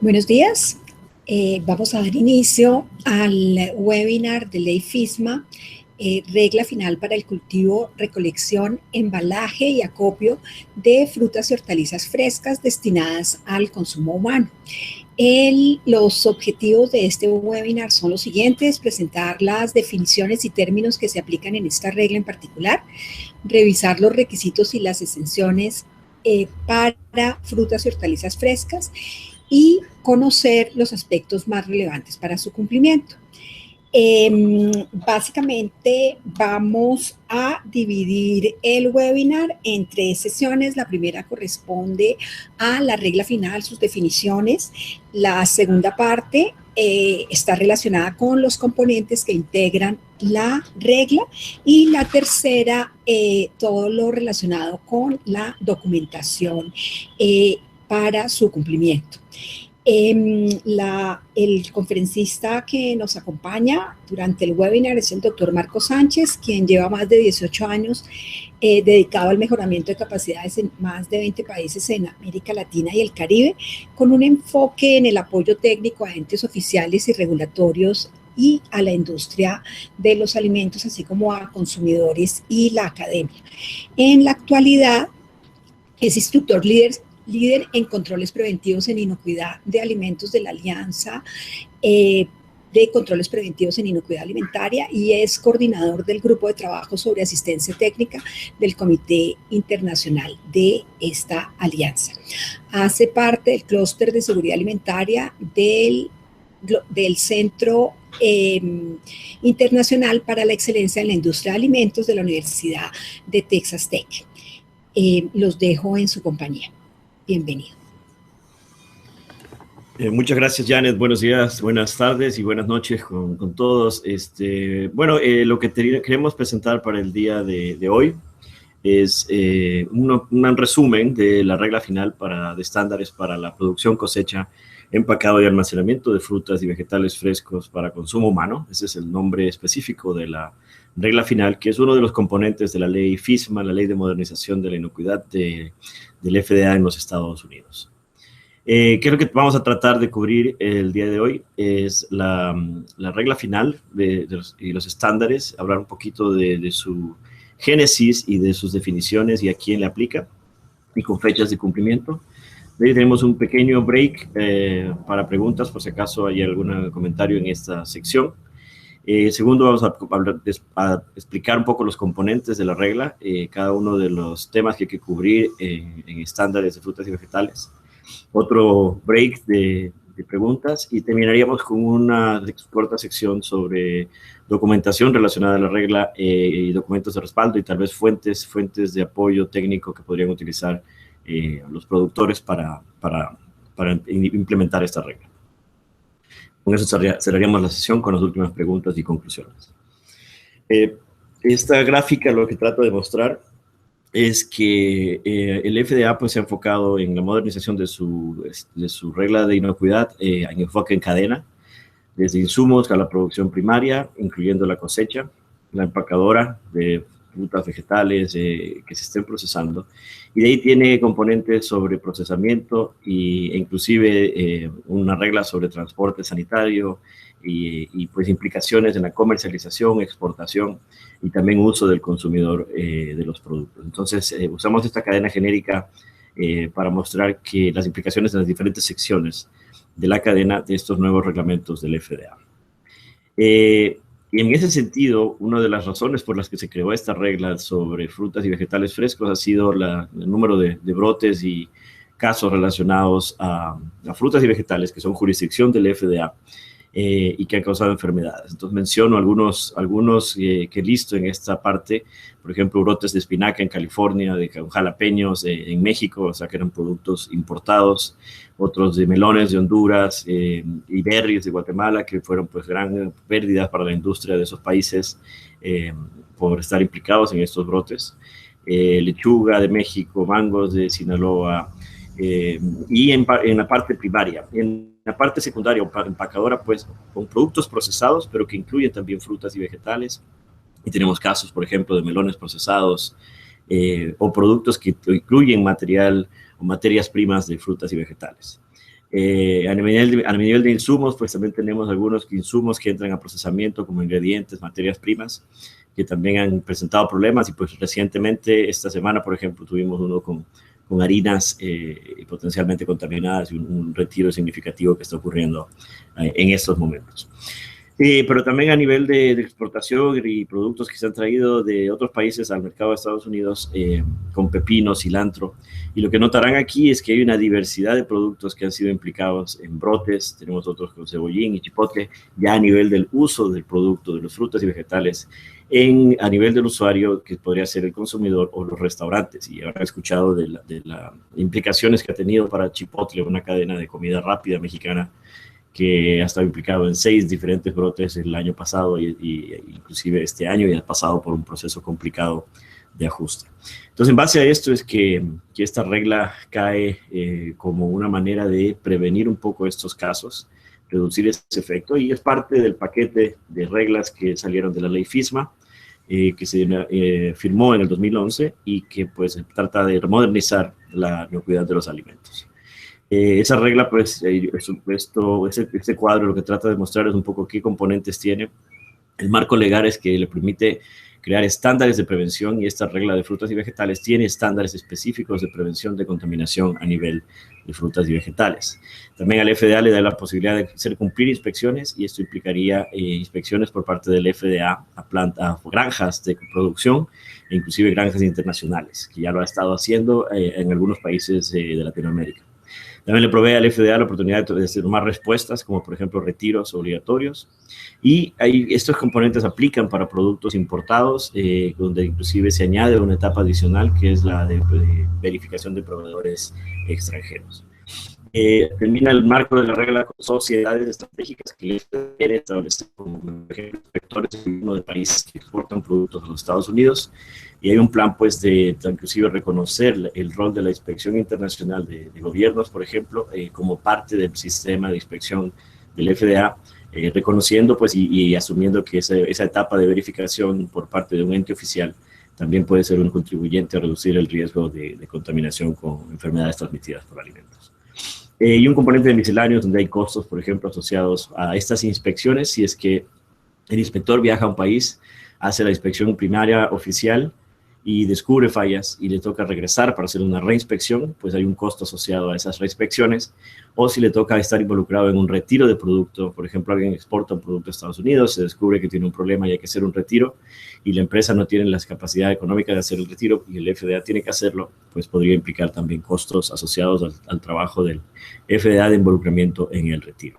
Buenos días. Vamos a dar inicio al webinar de Ley FISMA, regla final para el cultivo, recolección, embalaje y acopio de frutas y hortalizas frescas destinadas al consumo humano. Los objetivos de este webinar son los siguientes: presentar las definiciones y términos que se aplican en esta regla en particular, revisar los requisitos y las exenciones para frutas y hortalizas frescas y conocer los aspectos más relevantes para su cumplimiento. Básicamente vamos a dividir el webinar en 3 sesiones. La primera corresponde a la regla final, sus definiciones. La segunda parte está relacionada con los componentes que integran la regla, y la tercera, todo lo relacionado con la documentación para su cumplimiento. El conferencista que nos acompaña durante el webinar es el doctor Marco Sánchez, quien lleva más de 18 años dedicado al mejoramiento de capacidades en más de 20 países en América Latina y el Caribe, con un enfoque en el apoyo técnico a entes oficiales y regulatorios y a la industria de los alimentos, así como a consumidores y la academia. En la actualidad es instructor líder en controles preventivos en inocuidad de alimentos de la Alianza de Controles Preventivos en Inocuidad Alimentaria, y es coordinador del grupo de trabajo sobre asistencia técnica del Comité Internacional de esta alianza. Hace parte del clúster de seguridad alimentaria del Centro Internacional para la Excelencia en la Industria de Alimentos de la Universidad de Texas Tech. Los dejo en su compañía. Bienvenido. Muchas gracias, Janet. Buenos días, buenas tardes y buenas noches con todos. Lo que queremos presentar para el día de hoy es un resumen de la regla final de estándares para la producción, cosecha, empacado y almacenamiento de frutas y vegetales frescos para consumo humano. Ese es el nombre específico de la regla final, que es uno de los componentes de la ley FISMA, la Ley de Modernización de la Inocuidad del FDA en los Estados Unidos. ¿Qué es lo que vamos a tratar de cubrir el día de hoy? Es la regla final y los estándares, hablar un poquito de su génesis y de sus definiciones y a quién le aplica, y con fechas de cumplimiento. De ahí tenemos un pequeño break para preguntas, por si acaso hay algún comentario en esta sección. Segundo, vamos a explicar un poco los componentes de la regla, cada uno de los temas que hay que cubrir en estándares de frutas y vegetales. Otro break de preguntas, y terminaríamos con una corta sección sobre documentación relacionada a la regla y documentos de respaldo, y tal vez fuentes de apoyo técnico que podrían utilizar los productores para implementar esta regla. Con eso cerraríamos la sesión con las últimas preguntas y conclusiones. Esta gráfica lo que trata de mostrar es que el FDA pues, se ha enfocado en la modernización de su regla de inocuidad, en enfoque en cadena, desde insumos a la producción primaria, incluyendo la cosecha, la empacadora de frutas, vegetales que se estén procesando, y de ahí tiene componentes sobre procesamiento e inclusive una regla sobre transporte sanitario y pues implicaciones en la comercialización, exportación y también uso del consumidor de los productos. Entonces usamos esta cadena genérica para mostrar que las implicaciones en las diferentes secciones de la cadena de estos nuevos reglamentos del FDA. Y en ese sentido, una de las razones por las que se creó esta regla sobre frutas y vegetales frescos ha sido el número de brotes y casos relacionados a frutas y vegetales que son jurisdicción del FDA y que han causado enfermedades. Entonces menciono algunos que he visto en esta parte, por ejemplo, brotes de espinaca en California, de jalapeños en México, o sea que eran productos importados, otros de melones de Honduras y berries de Guatemala, que fueron pues gran pérdidas para la industria de esos países por estar implicados en estos brotes. Lechuga de México, mangos de Sinaloa, y en la parte primaria. En la parte secundaria o empacadora, pues, con productos procesados, pero que incluyen también frutas y vegetales. Y tenemos casos, por ejemplo, de melones procesados o productos que incluyen material o materias primas de frutas y vegetales. A nivel de insumos, pues también tenemos algunos insumos que entran a procesamiento como ingredientes, materias primas, que también han presentado problemas y pues recientemente, esta semana, por ejemplo, tuvimos uno con harinas potencialmente contaminadas y un retiro significativo que está ocurriendo en estos momentos. Pero también a nivel de exportación y productos que se han traído de otros países al mercado de Estados Unidos, con pepino, cilantro. Y lo que notarán aquí es que hay una diversidad de productos que han sido implicados en brotes. Tenemos otros con cebollín y chipotle, ya a nivel del uso del producto, de los frutas y vegetales, a nivel del usuario, que podría ser el consumidor o los restaurantes. Y habrán escuchado de las implicaciones que ha tenido para Chipotle, una cadena de comida rápida mexicana, que ha estado implicado en 6 diferentes brotes el año pasado y inclusive este año, y ha pasado por un proceso complicado de ajuste. Entonces, en base a esto es que esta regla cae como una manera de prevenir un poco estos casos, reducir ese efecto, y es parte del paquete de reglas que salieron de la ley FISMA, que se firmó en el 2011 y que pues trata de modernizar la inocuidad de los alimentos. Esa regla, pues, este cuadro lo que trata de mostrar es un poco qué componentes tiene. El marco legal es que le permite crear estándares de prevención, y esta regla de frutas y vegetales tiene estándares específicos de prevención de contaminación a nivel de frutas y vegetales. También al FDA le da la posibilidad de hacer cumplir inspecciones, y esto implicaría inspecciones por parte del FDA a granjas de producción e inclusive granjas internacionales, que ya lo ha estado haciendo en algunos países de Latinoamérica. También le provee al FDA la oportunidad de tomar respuestas, como por ejemplo retiros obligatorios. Y estos componentes aplican para productos importados, donde inclusive se añade una etapa adicional, que es la de verificación de proveedores extranjeros. Termina el marco de la regla con sociedades estratégicas que quieren establecer, como por ejemplo, inspectores de países que exportan productos a los Estados Unidos. Y hay un plan, pues, de inclusive reconocer el rol de la inspección internacional de gobiernos, por ejemplo, como parte del sistema de inspección del FDA, reconociendo, pues, y asumiendo que esa etapa de verificación por parte de un ente oficial también puede ser un contribuyente a reducir el riesgo de contaminación con enfermedades transmitidas por alimentos. Y un componente de misceláneos, donde hay costos, por ejemplo, asociados a estas inspecciones. Si es que el inspector viaja a un país, hace la inspección primaria oficial y descubre fallas y le toca regresar para hacer una reinspección, pues hay un costo asociado a esas reinspecciones. O si le toca estar involucrado en un retiro de producto, por ejemplo, alguien exporta un producto a Estados Unidos, se descubre que tiene un problema y hay que hacer un retiro, y la empresa no tiene las capacidades económicas de hacer el retiro y el FDA tiene que hacerlo, pues podría implicar también costos asociados al trabajo del FDA de involucramiento en el retiro.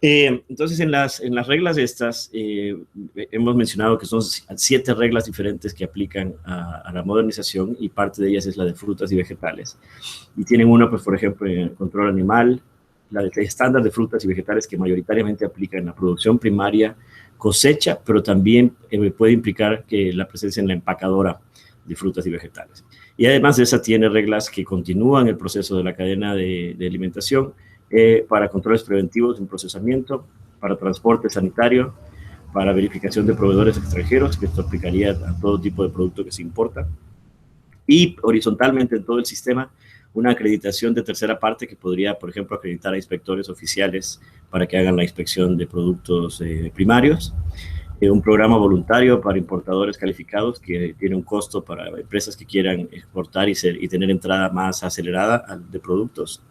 Entonces, en las reglas estas, hemos mencionado que son 7 reglas diferentes que aplican a la modernización, y parte de ellas es la de frutas y vegetales. Y tienen una, pues, por ejemplo, en el control animal, la de estándar de frutas y vegetales, que mayoritariamente aplica en la producción primaria, cosecha, pero también puede implicar que la presencia en la empacadora de frutas y vegetales. Y además de esa, tiene reglas que continúan el proceso de la cadena de alimentación, para controles preventivos en procesamiento, para transporte sanitario, para verificación de proveedores extranjeros, que esto aplicaría a todo tipo de producto que se importa, y horizontalmente en todo el sistema, una acreditación de tercera parte que podría, por ejemplo, acreditar a inspectores oficiales para que hagan la inspección de productos primarios, un programa voluntario para importadores calificados, que tiene un costo para empresas que quieran exportar y tener entrada más acelerada de productos,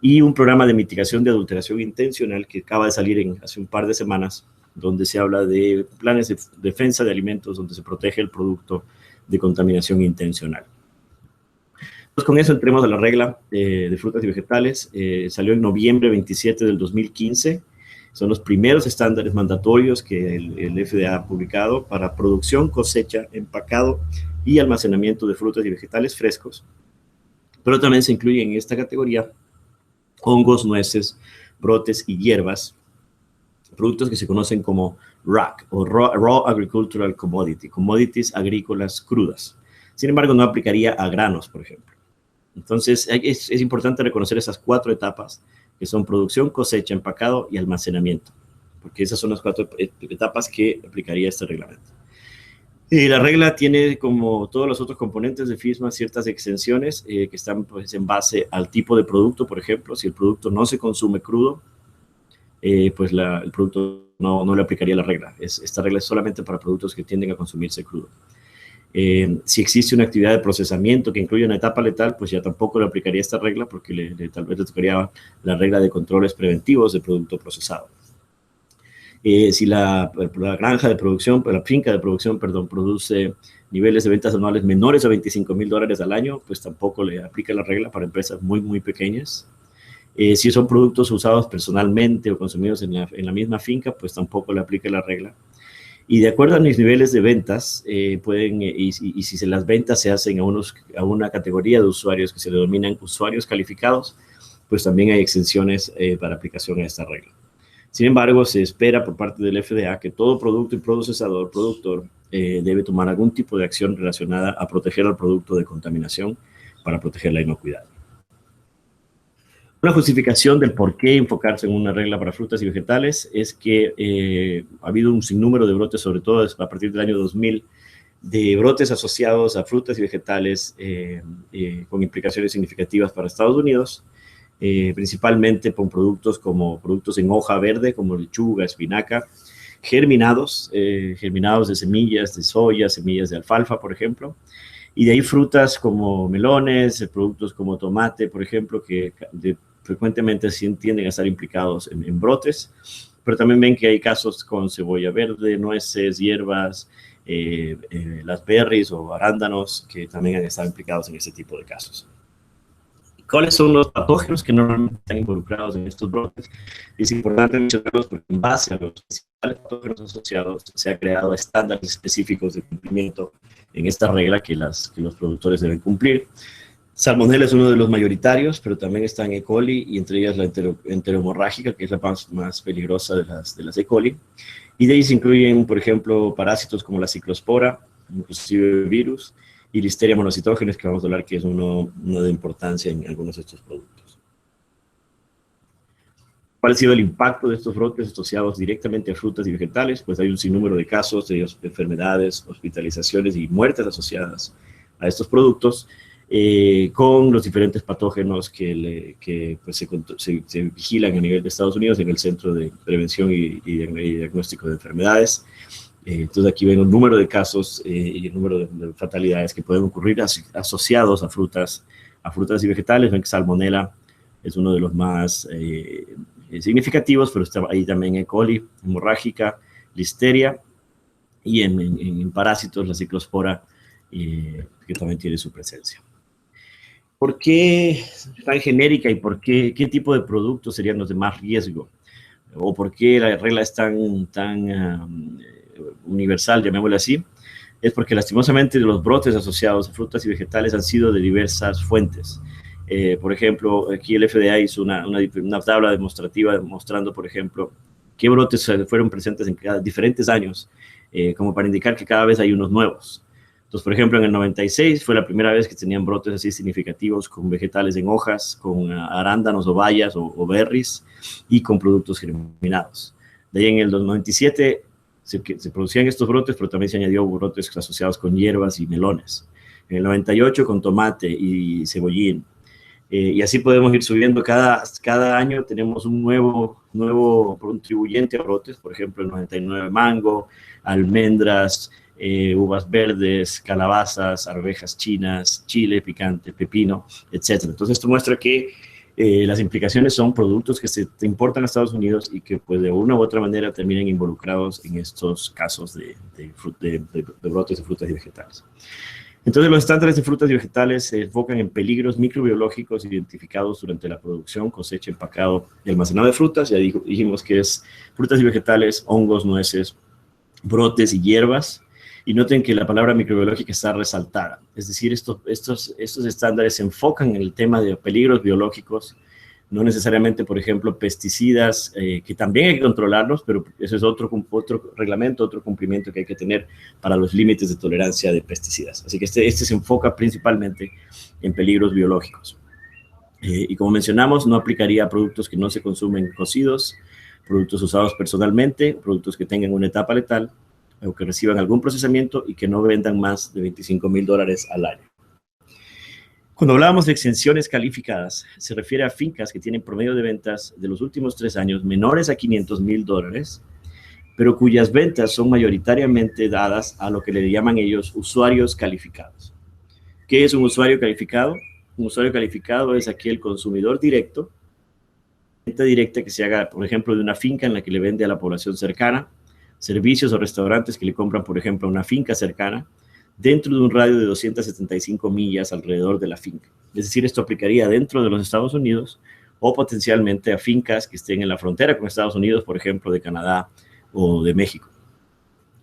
y un programa de mitigación de adulteración intencional que acaba de salir hace un par de semanas, donde se habla de planes de defensa de alimentos, donde se protege el producto de contaminación intencional. Entonces, con eso entremos a la regla de frutas y vegetales. Salió en noviembre 27 del 2015. Son los primeros estándares mandatorios que el FDA ha publicado para producción, cosecha, empacado y almacenamiento de frutas y vegetales frescos. Pero también se incluyen en esta categoría hongos, nueces, brotes y hierbas, productos que se conocen como RAC, o Raw Agricultural Commodity, commodities agrícolas crudas. Sin embargo, no aplicaría a granos, por ejemplo. Entonces, es importante reconocer esas 4 etapas, que son producción, cosecha, empacado y almacenamiento, porque esas son las 4 etapas que aplicaría este reglamento. La regla tiene, como todos los otros componentes de FISMA, ciertas exenciones que están pues, en base al tipo de producto. Por ejemplo, si el producto no se consume crudo, pues el producto no le aplicaría la regla. Esta regla es solamente para productos que tienden a consumirse crudo. Si existe una actividad de procesamiento que incluye una etapa letal, pues ya tampoco le aplicaría esta regla porque tal vez le tocaría la regla de controles preventivos de producto procesado. Si la granja de producción, la finca de producción, perdón, produce niveles de ventas anuales menores a $25,000 al año, pues tampoco le aplica la regla para empresas muy, muy pequeñas. Si son productos usados personalmente o consumidos en la misma finca, pues tampoco le aplica la regla. Y de acuerdo a mis niveles de ventas, y si las ventas se hacen a una categoría de usuarios que se denominan usuarios calificados, pues también hay exenciones para aplicación a esta regla. Sin embargo, se espera por parte del FDA que todo producto y productor debe tomar algún tipo de acción relacionada a proteger al producto de contaminación para proteger la inocuidad. Una justificación del por qué enfocarse en una regla para frutas y vegetales es que ha habido un sinnúmero de brotes, sobre todo a partir del año 2000, de brotes asociados a frutas y vegetales con implicaciones significativas para Estados Unidos, principalmente con productos en hoja verde, como lechuga, espinaca, germinados de semillas de soya, semillas de alfalfa, por ejemplo, y de ahí frutas como melones, productos como tomate, por ejemplo, que frecuentemente tienden a estar implicados en brotes, pero también ven que hay casos con cebolla verde, nueces, hierbas, las berries o arándanos que también han estado implicados en este tipo de casos. ¿Cuáles son los patógenos que normalmente están involucrados en estos brotes? Es importante mencionarlos porque en base a los principales patógenos asociados se ha creado estándares específicos de cumplimiento en esta regla que los productores deben cumplir. Salmonella es uno de los mayoritarios, pero también están E. coli y entre ellas la enterohemorrágica, que es la más peligrosa de las E. coli. Y de ahí se incluyen, por ejemplo, parásitos como la ciclospora, inclusive virus, y Listeria monocytogenes, que vamos a hablar que es uno de importancia en algunos de estos productos. ¿Cuál ha sido el impacto de estos brotes asociados directamente a frutas y vegetales? Pues hay un sinnúmero de casos de enfermedades, hospitalizaciones y muertes asociadas a estos productos, con los diferentes patógenos que pues, se vigilan a nivel de Estados Unidos en el Centro de Prevención y Diagnóstico de Enfermedades. Entonces aquí ven el número de casos y el número de fatalidades que pueden ocurrir asociados a frutas y vegetales. Ven que Salmonella es uno de los más significativos, pero está ahí también E. coli, hemorrágica, Listeria, y en parásitos la ciclospora, que también tiene su presencia. ¿Por qué tan genérica y qué tipo de productos serían los de más riesgo? ¿O por qué la regla es tan universal, llamémosle así? Es porque lastimosamente los brotes asociados a frutas y vegetales han sido de diversas fuentes. Por ejemplo, aquí el FDA hizo una tabla demostrativa mostrando, por ejemplo, qué brotes fueron presentes en diferentes años, como para indicar que cada vez hay unos nuevos. Entonces, por ejemplo, en el 96 fue la primera vez que tenían brotes así significativos con vegetales en hojas, con arándanos o bayas o berries y con productos germinados. De ahí en el 97 se producían estos brotes, pero también se añadió brotes asociados con hierbas y melones. En el 98 con tomate y cebollín. Y así podemos ir subiendo. Cada año tenemos un nuevo contribuyente a brotes. Por ejemplo, el 99 mango, almendras, uvas verdes, calabazas, arvejas chinas, chile picante, pepino, etc. Entonces esto muestra que las implicaciones son productos que se importan a Estados Unidos y que pues de una u otra manera terminan involucrados en estos casos de brotes de frutas y vegetales. Entonces los estándares de frutas y vegetales se enfocan en peligros microbiológicos identificados durante la producción, cosecha, empacado y almacenado de frutas. Ya dijimos que es frutas y vegetales, hongos, nueces, brotes y hierbas. Y noten que la palabra microbiológica está resaltada. Es decir, estos estándares se enfocan en el tema de peligros biológicos, no necesariamente, por ejemplo, pesticidas, que también hay que controlarlos, pero ese es otro reglamento, otro cumplimiento que hay que tener para los límites de tolerancia de pesticidas. Así que este se enfoca principalmente en peligros biológicos. Y como mencionamos, no aplicaría a productos que no se consumen cocidos, productos usados personalmente, productos que tengan una etapa letal, o que reciban algún procesamiento y que no vendan más de $25,000 al año. Cuando hablábamos de exenciones calificadas, se refiere a fincas que tienen promedio de ventas de los últimos 3 años menores a $500,000, pero cuyas ventas son mayoritariamente dadas a lo que le llaman ellos usuarios calificados. ¿Qué es un usuario calificado? Un usuario calificado es aquel consumidor directo, venta directa que se haga, por ejemplo, de una finca en la que le vende a la población cercana, servicios o restaurantes que le compran, por ejemplo, a una finca cercana, dentro de un radio de 275 millas alrededor de la finca. Es decir, esto aplicaría dentro de los Estados Unidos o potencialmente a fincas que estén en la frontera con Estados Unidos, por ejemplo, de Canadá o de México.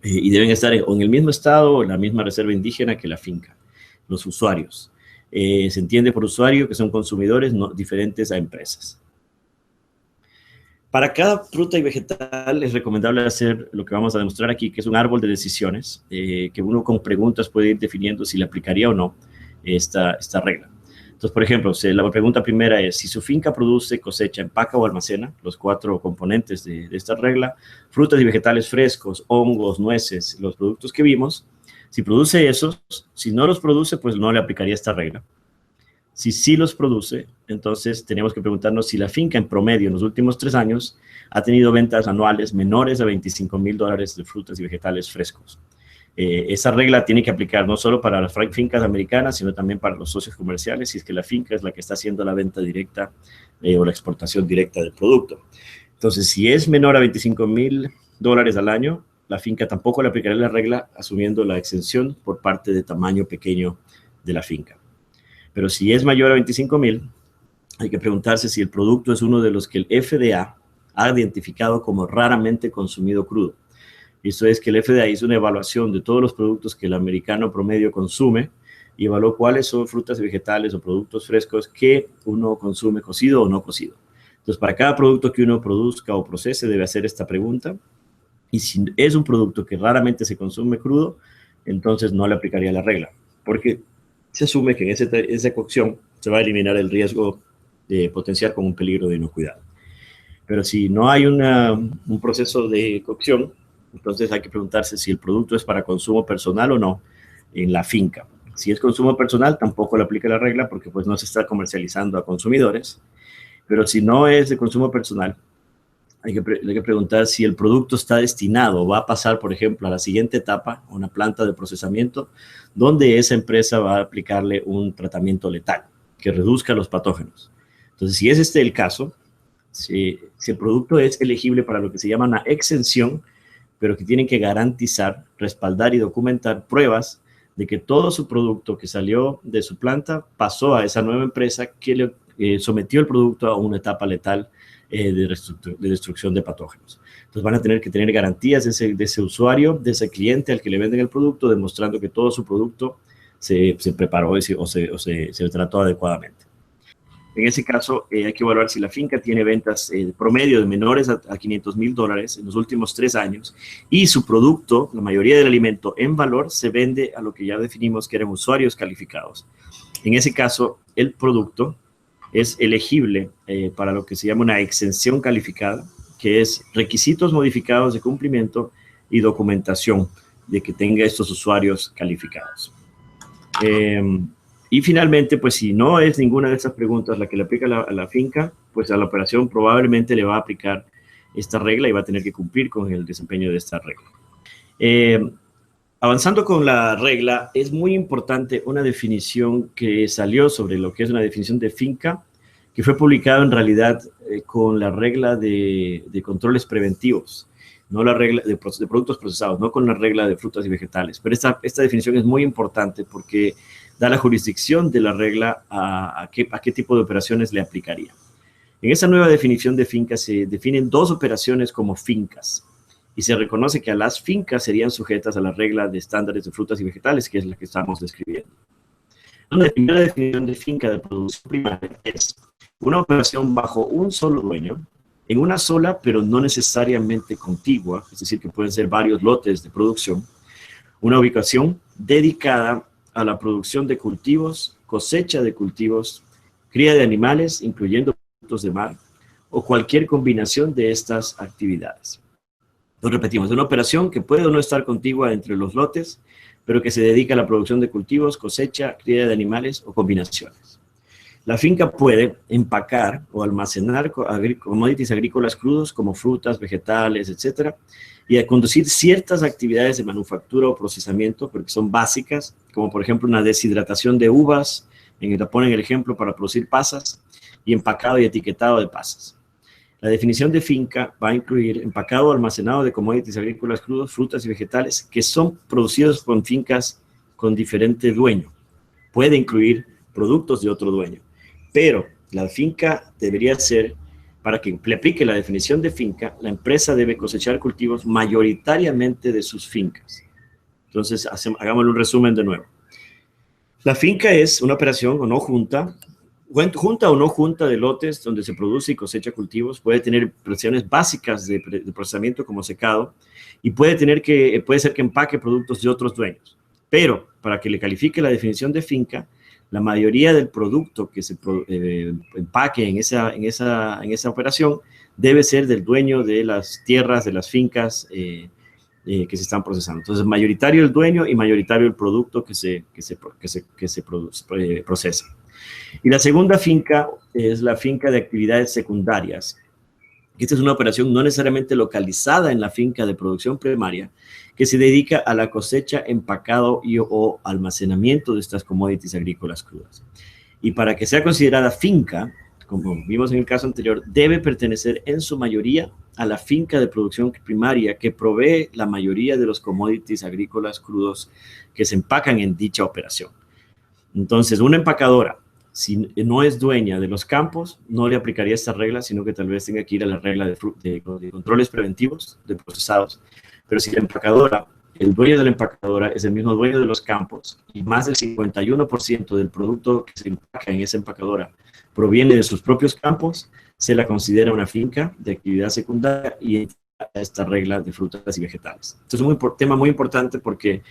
Y deben estar en el mismo estado o en la misma reserva indígena que la finca, los usuarios. Se entiende por usuario que son consumidores diferentes a empresas. Para cada fruta y vegetal es recomendable hacer lo que vamos a demostrar aquí, que es un árbol de decisiones, que uno con preguntas puede ir definiendo si le aplicaría o no esta regla. Entonces, por ejemplo, la pregunta primera es, si su finca produce, cosecha, empaca o almacena, los 4 componentes de esta regla, frutas y vegetales frescos, hongos, nueces, los productos que vimos, si produce esos, si no los produce, pues no le aplicaría esta regla. Si sí los produce, entonces tenemos que preguntarnos si la finca en promedio en los últimos 3 años ha tenido ventas anuales menores a $25,000 de frutas y vegetales frescos. Esa regla tiene que aplicar no solo para las fincas americanas, sino también para los socios comerciales, si es que la finca es la que está haciendo la venta directa o la exportación directa del producto. Entonces, si es menor a $25,000 al año, la finca tampoco le aplicará la regla, asumiendo la exención por parte de tamaño pequeño de la finca. Pero si es mayor a 25,000, hay que preguntarse si el producto es uno de los que el FDA ha identificado como raramente consumido crudo. Y eso es que el FDA hizo una evaluación de todos los productos que el americano promedio consume y evaluó cuáles son frutas y vegetales o productos frescos que uno consume cocido o no cocido. Entonces, para cada producto que uno produzca o procese, debe hacer esta pregunta. Y si es un producto que raramente se consume crudo, entonces no le aplicaría la regla, porque se asume que en esa cocción se va a eliminar el riesgo de potenciar como un peligro de inocuidad. Pero si no hay un proceso de cocción, entonces hay que preguntarse si el producto es para consumo personal o no en la finca. Si es consumo personal, tampoco le aplica la regla porque pues no se está comercializando a consumidores. Pero si no es de consumo personal, hay que preguntar si el producto está destinado o va a pasar, por ejemplo, a la siguiente etapa, una planta de procesamiento, donde esa empresa va a aplicarle un tratamiento letal que reduzca los patógenos. Entonces, si es este el caso, si el producto es elegible para lo que se llama una exención, pero que tienen que garantizar, respaldar y documentar pruebas de que todo su producto que salió de su planta pasó a esa nueva empresa que le sometió el producto a una etapa letal de destrucción de patógenos. Entonces van a tener que tener garantías de ese usuario, de ese cliente al que le venden el producto, demostrando que todo su producto se preparó o se trató adecuadamente. En ese caso, hay que evaluar si la finca tiene ventas promedio de menores a $500,000 en los últimos 3 años y su producto, la mayoría del alimento en valor, se vende a lo que ya definimos que eran usuarios calificados. En ese caso, el producto es elegible para lo que se llama una exención calificada, que es requisitos modificados de cumplimiento y documentación de que tenga estos usuarios calificados. Y finalmente, pues si no es ninguna de estas preguntas la que le aplica a la finca, pues a la operación probablemente le va a aplicar esta regla y va a tener que cumplir con el desempeño de esta regla. Avanzando con la regla, es muy importante una definición que salió sobre lo que es una definición de finca, que fue publicado en realidad con la regla de controles preventivos, no la regla de productos procesados, no con la regla de frutas y vegetales. Pero esta definición es muy importante porque da la jurisdicción de la regla a qué tipo de operaciones le aplicaría. En esa nueva definición de finca se definen 2 operaciones como fincas y se reconoce que a las fincas serían sujetas a la regla de estándares de frutas y vegetales, que es la que estamos describiendo. La primera definición de finca de producción primaria es una operación bajo un solo dueño, en una sola, pero no necesariamente contigua, es decir, que pueden ser varios lotes de producción, una ubicación dedicada a la producción de cultivos, cosecha de cultivos, cría de animales, incluyendo productos de mar, o cualquier combinación de estas actividades. Lo repetimos, es una operación que puede o no estar contigua entre los lotes, pero que se dedica a la producción de cultivos, cosecha, cría de animales o combinaciones. La finca puede empacar o almacenar commodities agrícolas crudos como frutas, vegetales, etcétera, y a conducir ciertas actividades de manufactura o procesamiento, porque son básicas, como por ejemplo una deshidratación de uvas, ponen el ejemplo para producir pasas, y empacado y etiquetado de pasas. La definición de finca va a incluir empacado o almacenado de commodities agrícolas crudos, frutas y vegetales que son producidos con fincas con diferente dueño. Puede incluir productos de otro dueño, pero la finca debería ser, para que le aplique la definición de finca, la empresa debe cosechar cultivos mayoritariamente de sus fincas. Entonces, hagamos un resumen de nuevo. La finca es una operación o no junta o no junta de lotes donde se produce y cosecha cultivos, puede tener operaciones básicas de procesamiento como secado y puede ser que empaque productos de otros dueños. Pero para que le califique la definición de finca, la mayoría del producto que se empaque en esa operación debe ser del dueño de las tierras, de las fincas que se están procesando. Entonces, mayoritario el dueño y mayoritario el producto que se procesa. Y la segunda finca es la finca de actividades secundarias. Esta es una operación no necesariamente localizada en la finca de producción primaria, que se dedica a la cosecha, empacado o almacenamiento de estas commodities agrícolas crudas. Y para que sea considerada finca, como vimos en el caso anterior, debe pertenecer en su mayoría a la finca de producción primaria que provee la mayoría de los commodities agrícolas crudos que se empacan en dicha operación. Entonces, una empacadora, si no es dueña de los campos, no le aplicaría esta regla, sino que tal vez tenga que ir a la regla de controles preventivos de procesados. Pero si la empacadora, el dueño de la empacadora es el mismo dueño de los campos y más del 51% del producto que se empaca en esa empacadora proviene de sus propios campos, se la considera una finca de actividad secundaria y esta regla de frutas y vegetales. Esto es un tema muy importante porque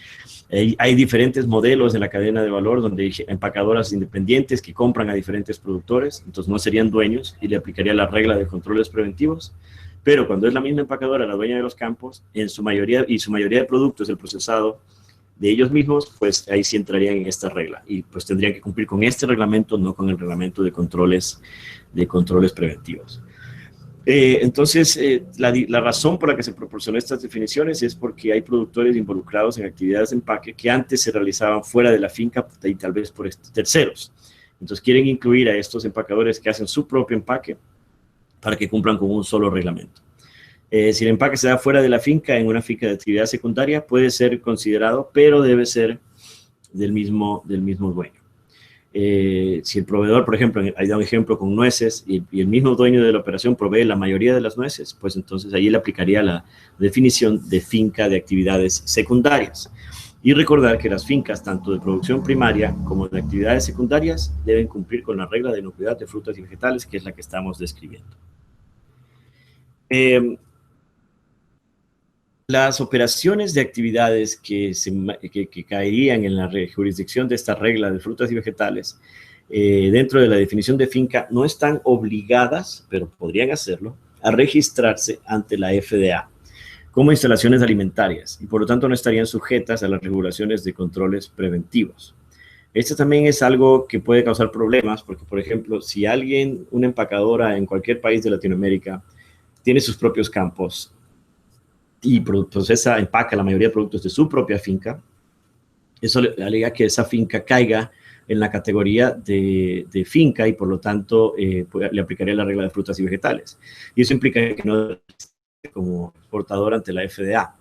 hay diferentes modelos en la cadena de valor donde hay empacadoras independientes que compran a diferentes productores, entonces no serían dueños y le aplicaría la regla de controles preventivos, pero cuando es la misma empacadora, la dueña de los campos, su mayoría de productos, el procesado de ellos mismos, pues ahí sí entrarían en esta regla y pues tendrían que cumplir con este reglamento, no con el reglamento de controles preventivos. Entonces, la razón por la que se proporcionó estas definiciones es porque hay productores involucrados en actividades de empaque que antes se realizaban fuera de la finca y tal vez por terceros. Entonces, quieren incluir a estos empacadores que hacen su propio empaque para que cumplan con un solo reglamento. Si el empaque se da fuera de la finca, en una finca de actividad secundaria, puede ser considerado, pero debe ser del mismo dueño. Si el proveedor, por ejemplo, hay un ejemplo con nueces y el mismo dueño de la operación provee la mayoría de las nueces, pues entonces ahí le aplicaría la definición de finca de actividades secundarias. Y recordar que las fincas, tanto de producción primaria como de actividades secundarias, deben cumplir con la regla de inocuidad de frutas y vegetales, que es la que estamos describiendo. Las operaciones de actividades que caerían en la jurisdicción de esta regla de frutas y vegetales, dentro de la definición de finca, no están obligadas, pero podrían hacerlo, a registrarse ante la FDA como instalaciones alimentarias y por lo tanto no estarían sujetas a las regulaciones de controles preventivos. Esto también es algo que puede causar problemas porque, por ejemplo, si una empacadora en cualquier país de Latinoamérica, tiene sus propios campos y empaca la mayoría de productos de su propia finca, eso le alega que esa finca caiga en la categoría de finca y por lo tanto le aplicaría la regla de frutas y vegetales. Y eso implicaría que no como exportador ante la FDA,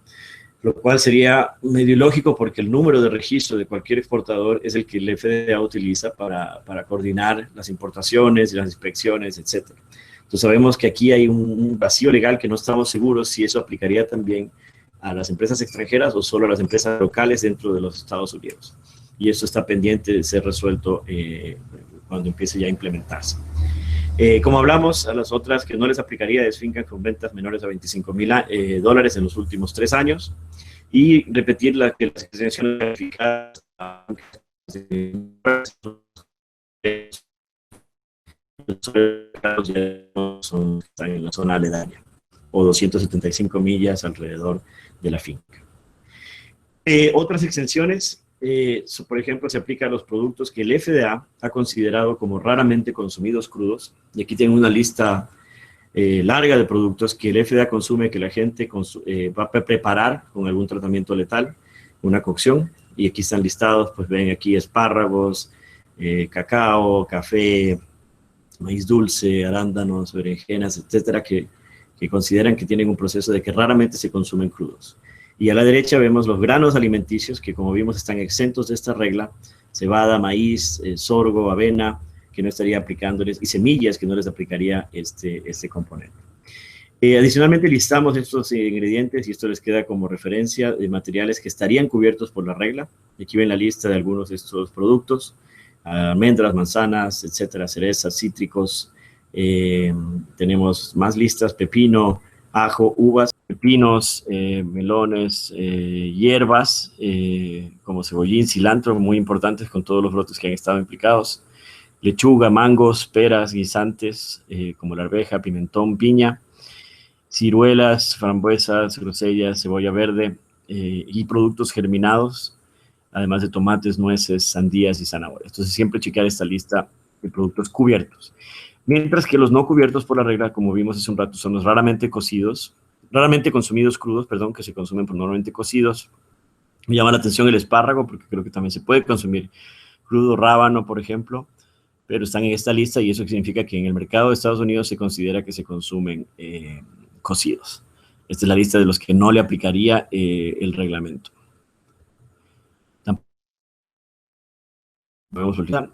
lo cual sería medio ilógico porque el número de registro de cualquier exportador es el que la FDA utiliza para coordinar las importaciones y las inspecciones, etc. Entonces sabemos que aquí hay un vacío legal que no estamos seguros si eso aplicaría también a las empresas extranjeras o solo a las empresas locales dentro de los Estados Unidos. Y eso está pendiente de ser resuelto cuando empiece ya a implementarse. Como hablamos, a las otras que no les aplicaría es finca con ventas menores a $25,000 en los últimos 3 años y repetir que las exenciones calificadas están en la zona aledaña. o 275 millas alrededor de la finca. Otras exenciones, por ejemplo, se aplica a los productos que el FDA ha considerado como raramente consumidos crudos. Y aquí tengo una lista larga de productos que el FDA consume, que la gente va a preparar con algún tratamiento letal, una cocción. Y aquí están listados, pues ven aquí espárragos, cacao, café, maíz dulce, arándanos, berenjenas, etcétera, que consideran que tienen un proceso de que raramente se consumen crudos. Y a la derecha vemos los granos alimenticios que, como vimos, están exentos de esta regla: cebada, maíz, sorgo, avena, que no estaría aplicándoles, y semillas, que no les aplicaría este componente. Adicionalmente listamos estos ingredientes, y esto les queda como referencia, de materiales que estarían cubiertos por la regla. Aquí ven la lista de algunos de estos productos: almendras, manzanas, etcétera, cerezas, cítricos. Tenemos más listas: pepino, ajo, uvas, pepinos, melones, hierbas, como cebollín, cilantro, muy importantes con todos los brotes que han estado implicados, lechuga, mangos, peras, guisantes, como la arveja, pimentón, piña, ciruelas, frambuesas, grosellas, cebolla verde, y productos germinados, además de tomates, nueces, sandías y zanahorias. Entonces, siempre chequear esta lista de productos cubiertos. Mientras que los no cubiertos por la regla, como vimos hace un rato, son los raramente consumidos crudos, perdón, que se consumen por normalmente cocidos. Me llama la atención el espárrago, porque creo que también se puede consumir crudo, rábano, por ejemplo, pero están en esta lista, y eso significa que en el mercado de Estados Unidos se considera que se consumen cocidos. Esta es la lista de los que no le aplicaría el reglamento.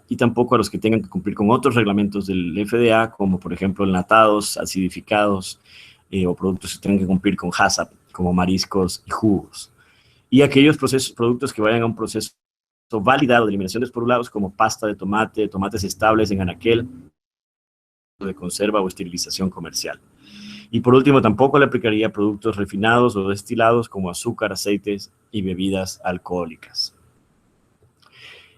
Y tampoco a los que tengan que cumplir con otros reglamentos del FDA, como por ejemplo enlatados, acidificados, o productos que tengan que cumplir con HACCP, como mariscos y jugos. Y aquellos productos que vayan a un proceso validado de eliminación de esporulados, como pasta de tomate, tomates estables en anaquel, de conserva o esterilización comercial. Y por último, tampoco le aplicaría productos refinados o destilados como azúcar, aceites y bebidas alcohólicas.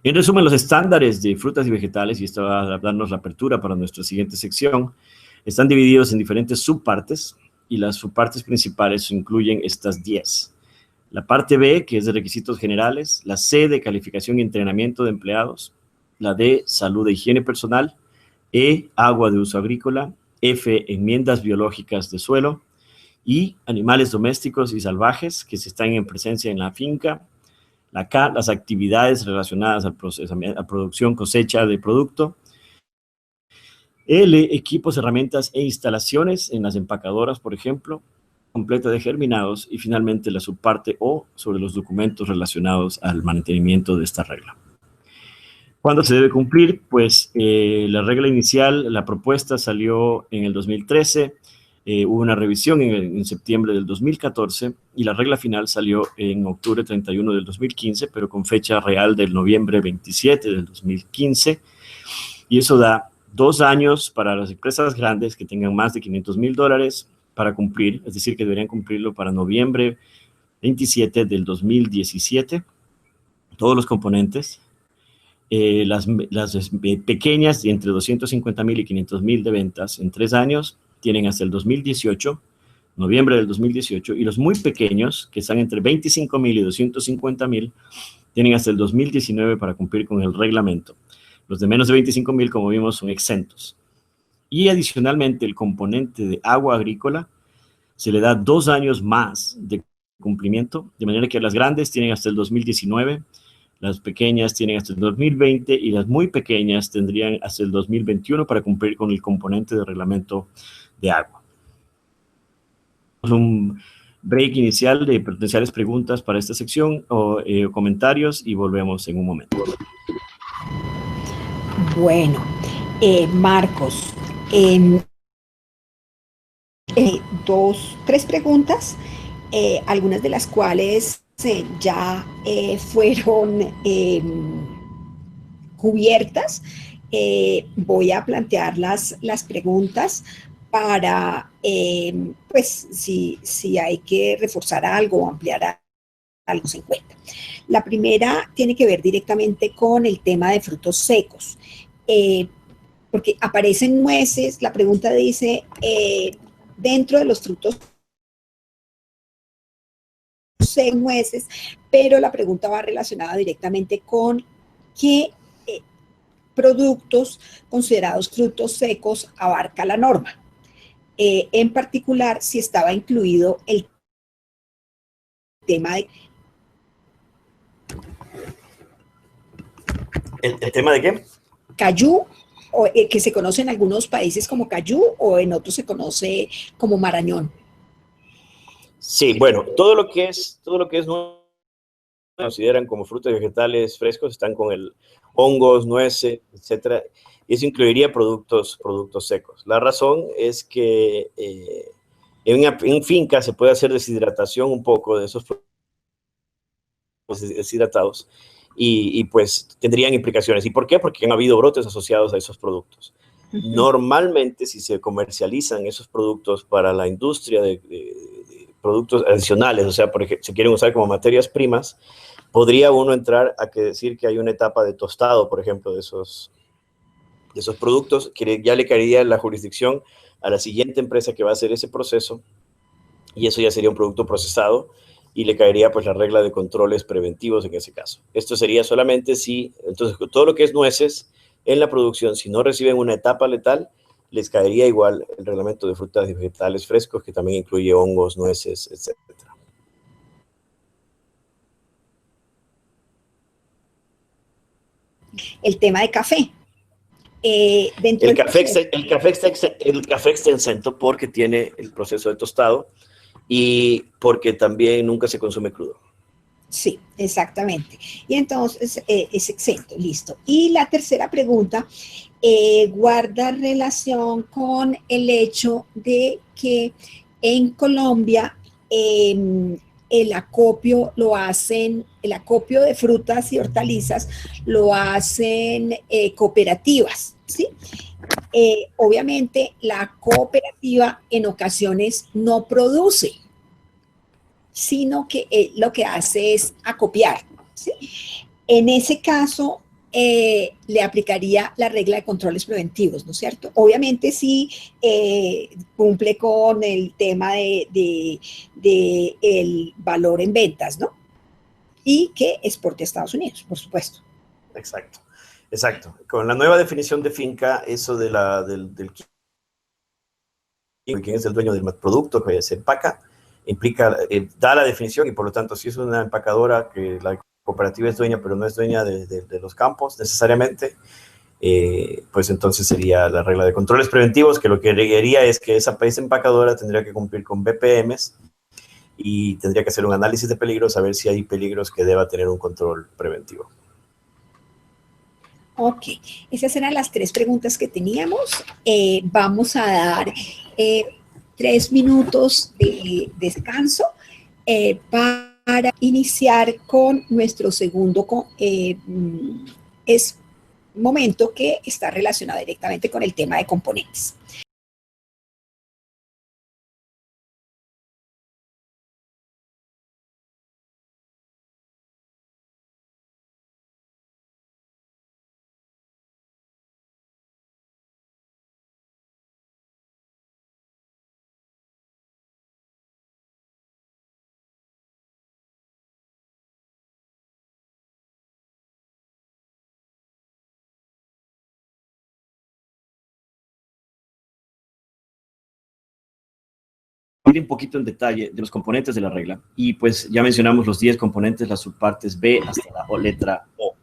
En resumen, los estándares de frutas y vegetales, y esto va a darnos la apertura para nuestra siguiente sección, están divididos en diferentes subpartes, y las subpartes principales incluyen estas 10. La parte B, que es de requisitos generales; la C, de calificación y entrenamiento de empleados; la D, salud e higiene personal; E, agua de uso agrícola; F, enmiendas biológicas de suelo; I, animales domésticos y salvajes que se están en presencia en la finca; la K, las actividades relacionadas al procesamiento, a producción, cosecha de producto; L, equipos, herramientas e instalaciones en las empacadoras, por ejemplo, completa de germinados; y finalmente la subparte O, sobre los documentos relacionados al mantenimiento de esta regla. ¿Cuándo se debe cumplir? Pues la regla inicial, la propuesta salió en el 2013, hubo una revisión en septiembre del 2014, y la regla final salió en octubre 31 del 2015, pero con fecha real del noviembre 27 del 2015, y eso da 2 años para las empresas grandes que tengan más de $500,000 para cumplir, es decir, que deberían cumplirlo para noviembre 27 del 2017, todos los componentes. Las pequeñas, de entre 250,000 y 500,000 de ventas en 3 años, tienen hasta el 2018, noviembre del 2018, y los muy pequeños, que están entre 25,000 y 250,000, tienen hasta el 2019 para cumplir con el reglamento. Los de menos de 25,000, como vimos, son exentos. Y adicionalmente, el componente de agua agrícola se le da 2 años más de cumplimiento, de manera que las grandes tienen hasta el 2019, las pequeñas tienen hasta el 2020, y las muy pequeñas tendrían hasta el 2021 para cumplir con el componente de reglamento de agua. Un break inicial de potenciales preguntas para esta sección o comentarios, y volvemos en un momento. Bueno, Marcos, 3 preguntas, algunas de las cuales ya fueron cubiertas. Voy a plantear las preguntas para, pues, si hay que reforzar algo o ampliar algo, se encuentra. La primera tiene que ver directamente con el tema de frutos secos, porque aparecen nueces. La pregunta dice, dentro de los frutos nueces, pero la pregunta va relacionada directamente con qué productos considerados frutos secos abarca la norma. En particular, si estaba incluido el tema de... ¿El tema de qué? Cayú, que se conoce en algunos países como cayú o en otros se conoce como marañón. Sí, bueno, todo lo que es nuevo, consideran como frutas y vegetales frescos, están con el hongos, nueces, etcétera, y eso incluiría productos secos. La razón es que en finca se puede hacer deshidratación un poco de esos productos deshidratados y pues tendrían implicaciones. ¿Y por qué? Porque han habido brotes asociados a esos productos. Normalmente, si se comercializan esos productos para la industria de productos adicionales, o sea, por ejemplo, se quieren usar como materias primas, podría uno entrar a decir que hay una etapa de tostado, por ejemplo, de esos productos, que ya le caería la jurisdicción a la siguiente empresa que va a hacer ese proceso, y eso ya sería un producto procesado, y le caería pues la regla de controles preventivos en ese caso. Esto sería solamente si, entonces, todo lo que es nueces en la producción, si no reciben una etapa letal, les caería igual el reglamento de frutas y vegetales frescos, que también incluye hongos, nueces, etc. El tema de café. El café está exento porque tiene el proceso de tostado y porque también nunca se consume crudo. Sí, exactamente. Y entonces es exento, listo. Y la tercera pregunta guarda relación con el hecho de que en Colombia el acopio el acopio de frutas y hortalizas lo hacen cooperativas, ¿sí? Obviamente la cooperativa en ocasiones no produce, sino que lo que hace es acopiar, ¿sí? En ese caso, le aplicaría la regla de controles preventivos, ¿no es cierto? Obviamente sí cumple con el tema de el valor en ventas, ¿no? Y que exporte a Estados Unidos, por supuesto. Exacto, exacto. Con la nueva definición de finca, eso de del quién es el dueño del producto que se empaca, implica, da la definición, y por lo tanto, si es una empacadora que la cooperativa es dueña, pero no es dueña de los campos necesariamente, pues entonces sería la regla de controles preventivos, que lo que requeriría es que esa empacadora tendría que cumplir con BPMs y tendría que hacer un análisis de peligros, a ver si hay peligros que deba tener un control preventivo. Ok, esas eran las 3 preguntas que teníamos. Vamos a dar 3 minutos de descanso para iniciar con nuestro segundo momento, que está relacionado directamente con el tema de componentes. Ir un poquito en detalle de los componentes de la regla, y pues ya mencionamos los 10 componentes, las subpartes B hasta la letra O.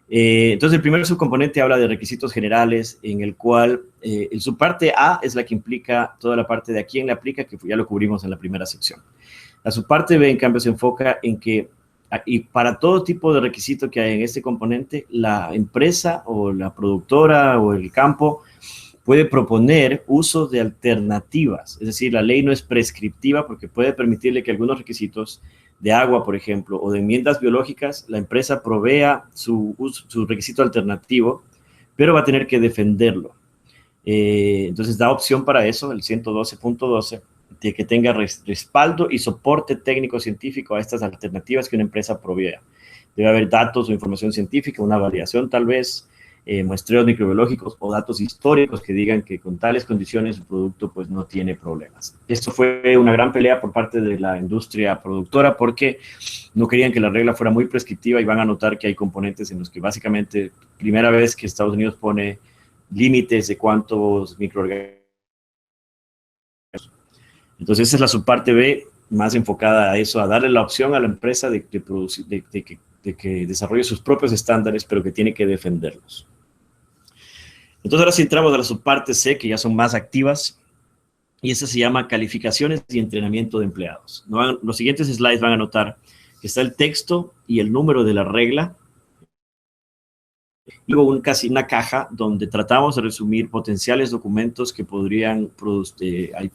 Entonces, el primer subcomponente habla de requisitos generales, en el cual el subparte A es la que implica toda la parte de a quién le aplica, que ya lo cubrimos en la primera sección. La subparte B, en cambio, se enfoca en que, y para todo tipo de requisito que hay en este componente, la empresa o la productora o el campo puede proponer uso de alternativas. Es decir, la ley no es prescriptiva porque puede permitirle que algunos requisitos de agua, por ejemplo, o de enmiendas biológicas, la empresa provea su requisito alternativo, pero va a tener que defenderlo. Entonces da opción para eso, el 112.12, de que tenga respaldo y soporte técnico-científico a estas alternativas que una empresa provea. Debe haber datos o información científica, una validación tal vez, muestreos microbiológicos o datos históricos que digan que con tales condiciones el producto pues no tiene problemas. Esto fue una gran pelea por parte de la industria productora porque no querían que la regla fuera muy prescriptiva y van a notar que hay componentes en los que básicamente, primera vez que Estados Unidos pone límites de cuántos microorganismos. Entonces esa es la subparte B, más enfocada a eso, a darle la opción a la empresa de que desarrolle sus propios estándares, pero que tiene que defenderlos. Entonces ahora sí entramos a la subparte C, que ya son más activas, y esta se llama calificaciones y entrenamiento de empleados. Los siguientes slides van a notar que está el texto y el número de la regla, y luego casi una caja donde tratamos de resumir potenciales documentos que podrían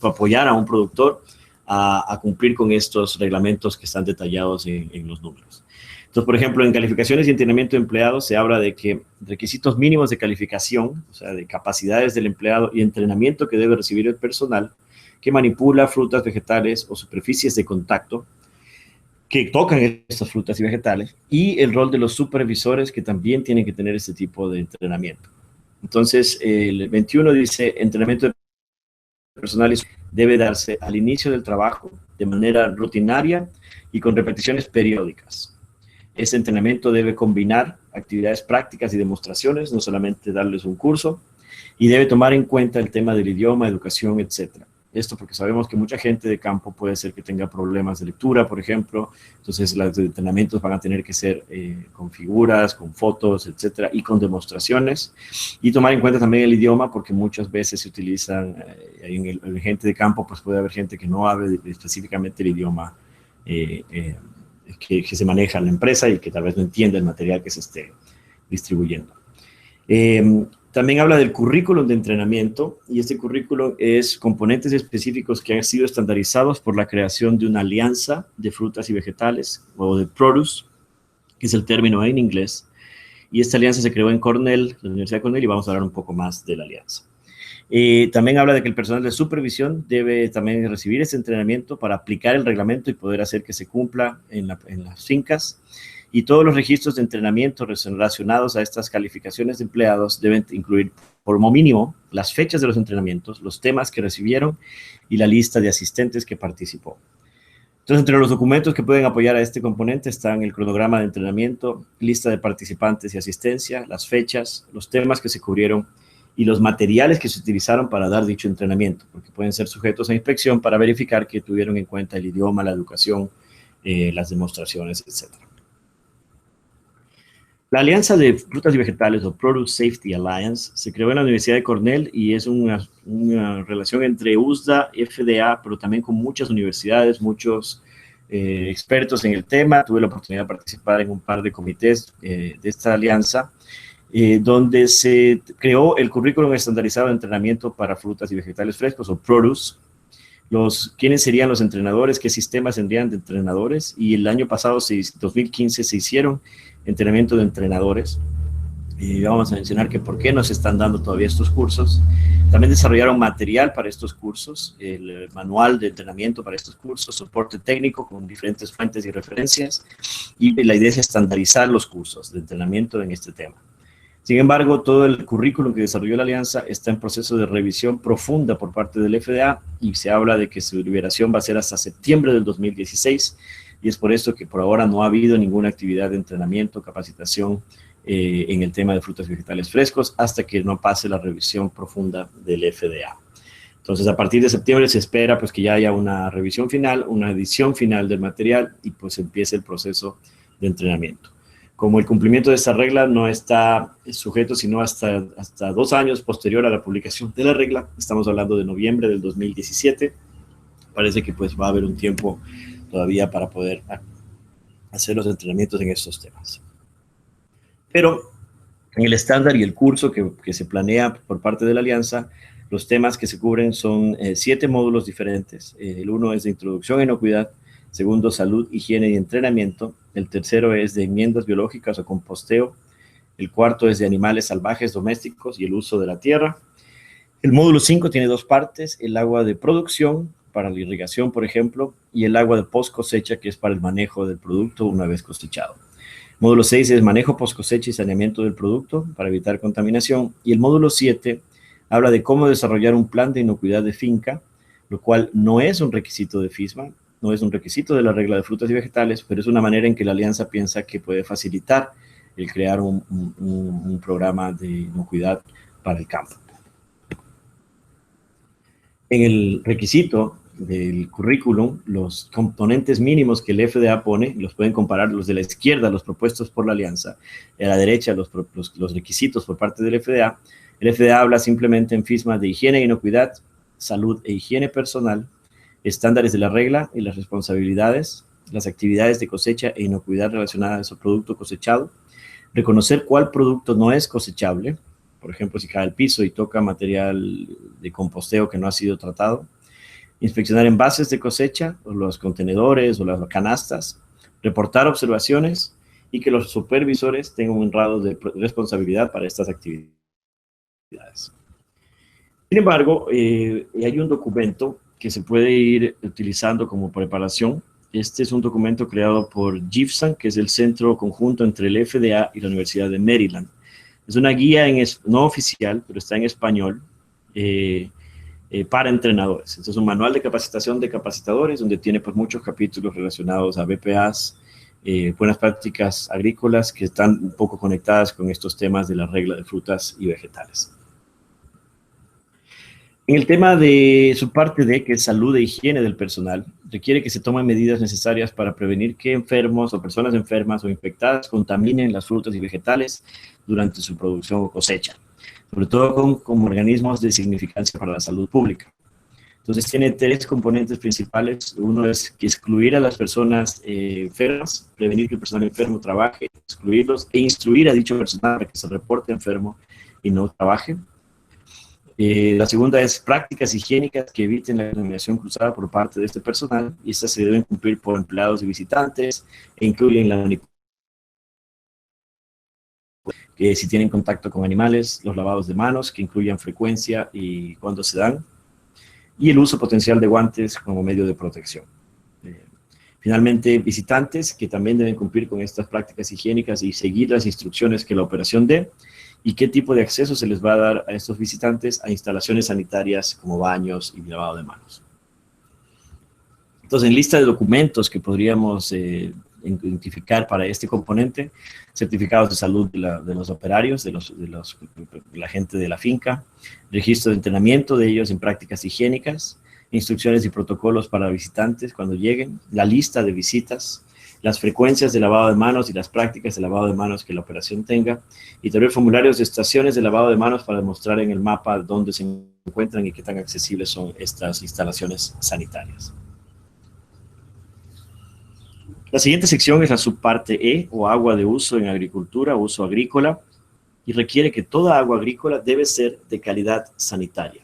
apoyar a un productor a cumplir con estos reglamentos que están detallados en los números. Entonces, por ejemplo, en calificaciones y entrenamiento de empleados se habla de que requisitos mínimos de calificación, o sea, de capacidades del empleado y entrenamiento que debe recibir el personal que manipula frutas, vegetales o superficies de contacto que tocan estas frutas y vegetales, y el rol de los supervisores que también tienen que tener este tipo de entrenamiento. Entonces, el 21 dice, entrenamiento de personal debe darse al inicio del trabajo de manera rutinaria y con repeticiones periódicas. Este entrenamiento debe combinar actividades prácticas y demostraciones, no solamente darles un curso, y debe tomar en cuenta el tema del idioma, educación, etc. Esto porque sabemos que mucha gente de campo puede ser que tenga problemas de lectura, por ejemplo, entonces los entrenamientos van a tener que ser con figuras, con fotos, etc., y con demostraciones, y tomar en cuenta también el idioma, porque muchas veces se utilizan, en gente de campo, pues puede haber gente que no hable específicamente el idioma que se maneja en la empresa y que tal vez no entienda el material que se esté distribuyendo. También habla del currículum de entrenamiento, y este currículum es componentes específicos que han sido estandarizados por la creación de una alianza de frutas y vegetales, o de produce, que es el término en inglés, y esta alianza se creó en Cornell, la Universidad de Cornell, y vamos a hablar un poco más de la alianza. También habla de que el personal de supervisión debe también recibir ese entrenamiento para aplicar el reglamento y poder hacer que se cumpla en las fincas. Y todos los registros de entrenamiento relacionados a estas calificaciones de empleados deben incluir, por lo mínimo, las fechas de los entrenamientos, los temas que recibieron y la lista de asistentes que participó. Entonces, entre los documentos que pueden apoyar a este componente están el cronograma de entrenamiento, lista de participantes y asistencia, las fechas, los temas que se cubrieron y los materiales que se utilizaron para dar dicho entrenamiento, porque pueden ser sujetos a inspección para verificar que tuvieron en cuenta el idioma, la educación, las demostraciones, etc. La Alianza de Frutas y Vegetales, o Produce Safety Alliance, se creó en la Universidad de Cornell y es una relación entre USDA, FDA, pero también con muchas universidades, muchos expertos en el tema. Tuve la oportunidad de participar en un par de comités de esta alianza, donde se creó el currículum estandarizado de entrenamiento para frutas y vegetales frescos, o Produce. ¿Quiénes serían los entrenadores? ¿Qué sistemas tendrían de entrenadores? Y el año pasado, 2015, se hicieron entrenamiento de entrenadores. Y vamos a mencionar que por qué no se están dando todavía estos cursos. También desarrollaron material para estos cursos, el manual de entrenamiento para estos cursos, soporte técnico con diferentes fuentes y referencias. Y la idea es estandarizar los cursos de entrenamiento en este tema. Sin embargo, todo el currículum que desarrolló la alianza está en proceso de revisión profunda por parte del FDA y se habla de que su liberación va a ser hasta septiembre del 2016, y es por esto que por ahora no ha habido ninguna actividad de entrenamiento, capacitación en el tema de frutas y vegetales frescos hasta que no pase la revisión profunda del FDA. Entonces, a partir de septiembre se espera pues que ya haya una revisión final, una edición final del material y pues empiece el proceso de entrenamiento. Como el cumplimiento de esta regla no está sujeto sino hasta 2 años posterior a la publicación de la regla, estamos hablando de noviembre del 2017, parece que pues va a haber un tiempo todavía para poder hacer los entrenamientos en estos temas. Pero en el estándar y el curso que se planea por parte de la alianza, los temas que se cubren son 7 módulos diferentes. El 1 es de introducción a inocuidad, segundo, salud, higiene y entrenamiento. El tercero es de enmiendas biológicas o composteo. El cuarto es de animales salvajes domésticos y el uso de la tierra. El módulo 5 tiene 2 partes, el agua de producción para la irrigación, por ejemplo, y el agua de post cosecha, que es para el manejo del producto una vez cosechado. Módulo 6 es manejo post cosecha y saneamiento del producto para evitar contaminación. Y el módulo 7 habla de cómo desarrollar un plan de inocuidad de finca, lo cual no es un requisito de FISMA, no es un requisito de la regla de frutas y vegetales, pero es una manera en que la alianza piensa que puede facilitar el crear un programa de inocuidad para el campo. En el requisito del currículum, los componentes mínimos que el FDA pone, los pueden comparar los de la izquierda, los propuestos por la alianza, y a la derecha los requisitos por parte del FDA. El FDA habla simplemente en FISMA de higiene e inocuidad, salud e higiene personal, estándares de la regla y las responsabilidades, las actividades de cosecha e inocuidad relacionadas a su producto cosechado, reconocer cuál producto no es cosechable, por ejemplo, si cae al piso y toca material de composteo que no ha sido tratado, inspeccionar envases de cosecha, o los contenedores o las canastas, reportar observaciones y que los supervisores tengan un grado de responsabilidad para estas actividades. Sin embargo, hay un documento que se puede ir utilizando como preparación. Este es un documento creado por GIFSAN, que es el centro conjunto entre el FDA y la Universidad de Maryland. Es una guía no oficial, pero está en español, para entrenadores. Este es un manual de capacitación de capacitadores, donde tiene pues, muchos capítulos relacionados a BPAs, buenas prácticas agrícolas, que están un poco conectadas con estos temas de la regla de frutas y vegetales. En el tema de su parte D, que es salud e higiene del personal, requiere que se tomen medidas necesarias para prevenir que enfermos o personas enfermas o infectadas contaminen las frutas y vegetales durante su producción o cosecha, sobre todo con organismos de significancia para la salud pública. Entonces tiene tres componentes principales. Uno es que excluir a las personas enfermas, prevenir que el personal enfermo trabaje, excluirlos e instruir a dicho personal para que se reporte enfermo y no trabaje. La segunda es prácticas higiénicas que eviten la contaminación cruzada por parte de este personal, y estas se deben cumplir por empleados y visitantes, e incluyen la manipulación, que si tienen contacto con animales, los lavados de manos, que incluyan frecuencia y cuándo se dan, y el uso potencial de guantes como medio de protección. Finalmente, visitantes que también deben cumplir con estas prácticas higiénicas y seguir las instrucciones que la operación dé, y qué tipo de acceso se les va a dar a estos visitantes a instalaciones sanitarias como baños y lavado de manos. Entonces, en lista de documentos que podríamos identificar para este componente, certificados de salud de los operarios, de la gente de la finca, registro de entrenamiento de ellos en prácticas higiénicas, instrucciones y protocolos para visitantes cuando lleguen, la lista de visitas, las frecuencias de lavado de manos y las prácticas de lavado de manos que la operación tenga, y también formularios de estaciones de lavado de manos para demostrar en el mapa dónde se encuentran y qué tan accesibles son estas instalaciones sanitarias. La siguiente sección es la subparte E, o agua de uso en agricultura, uso agrícola, y requiere que toda agua agrícola debe ser de calidad sanitaria.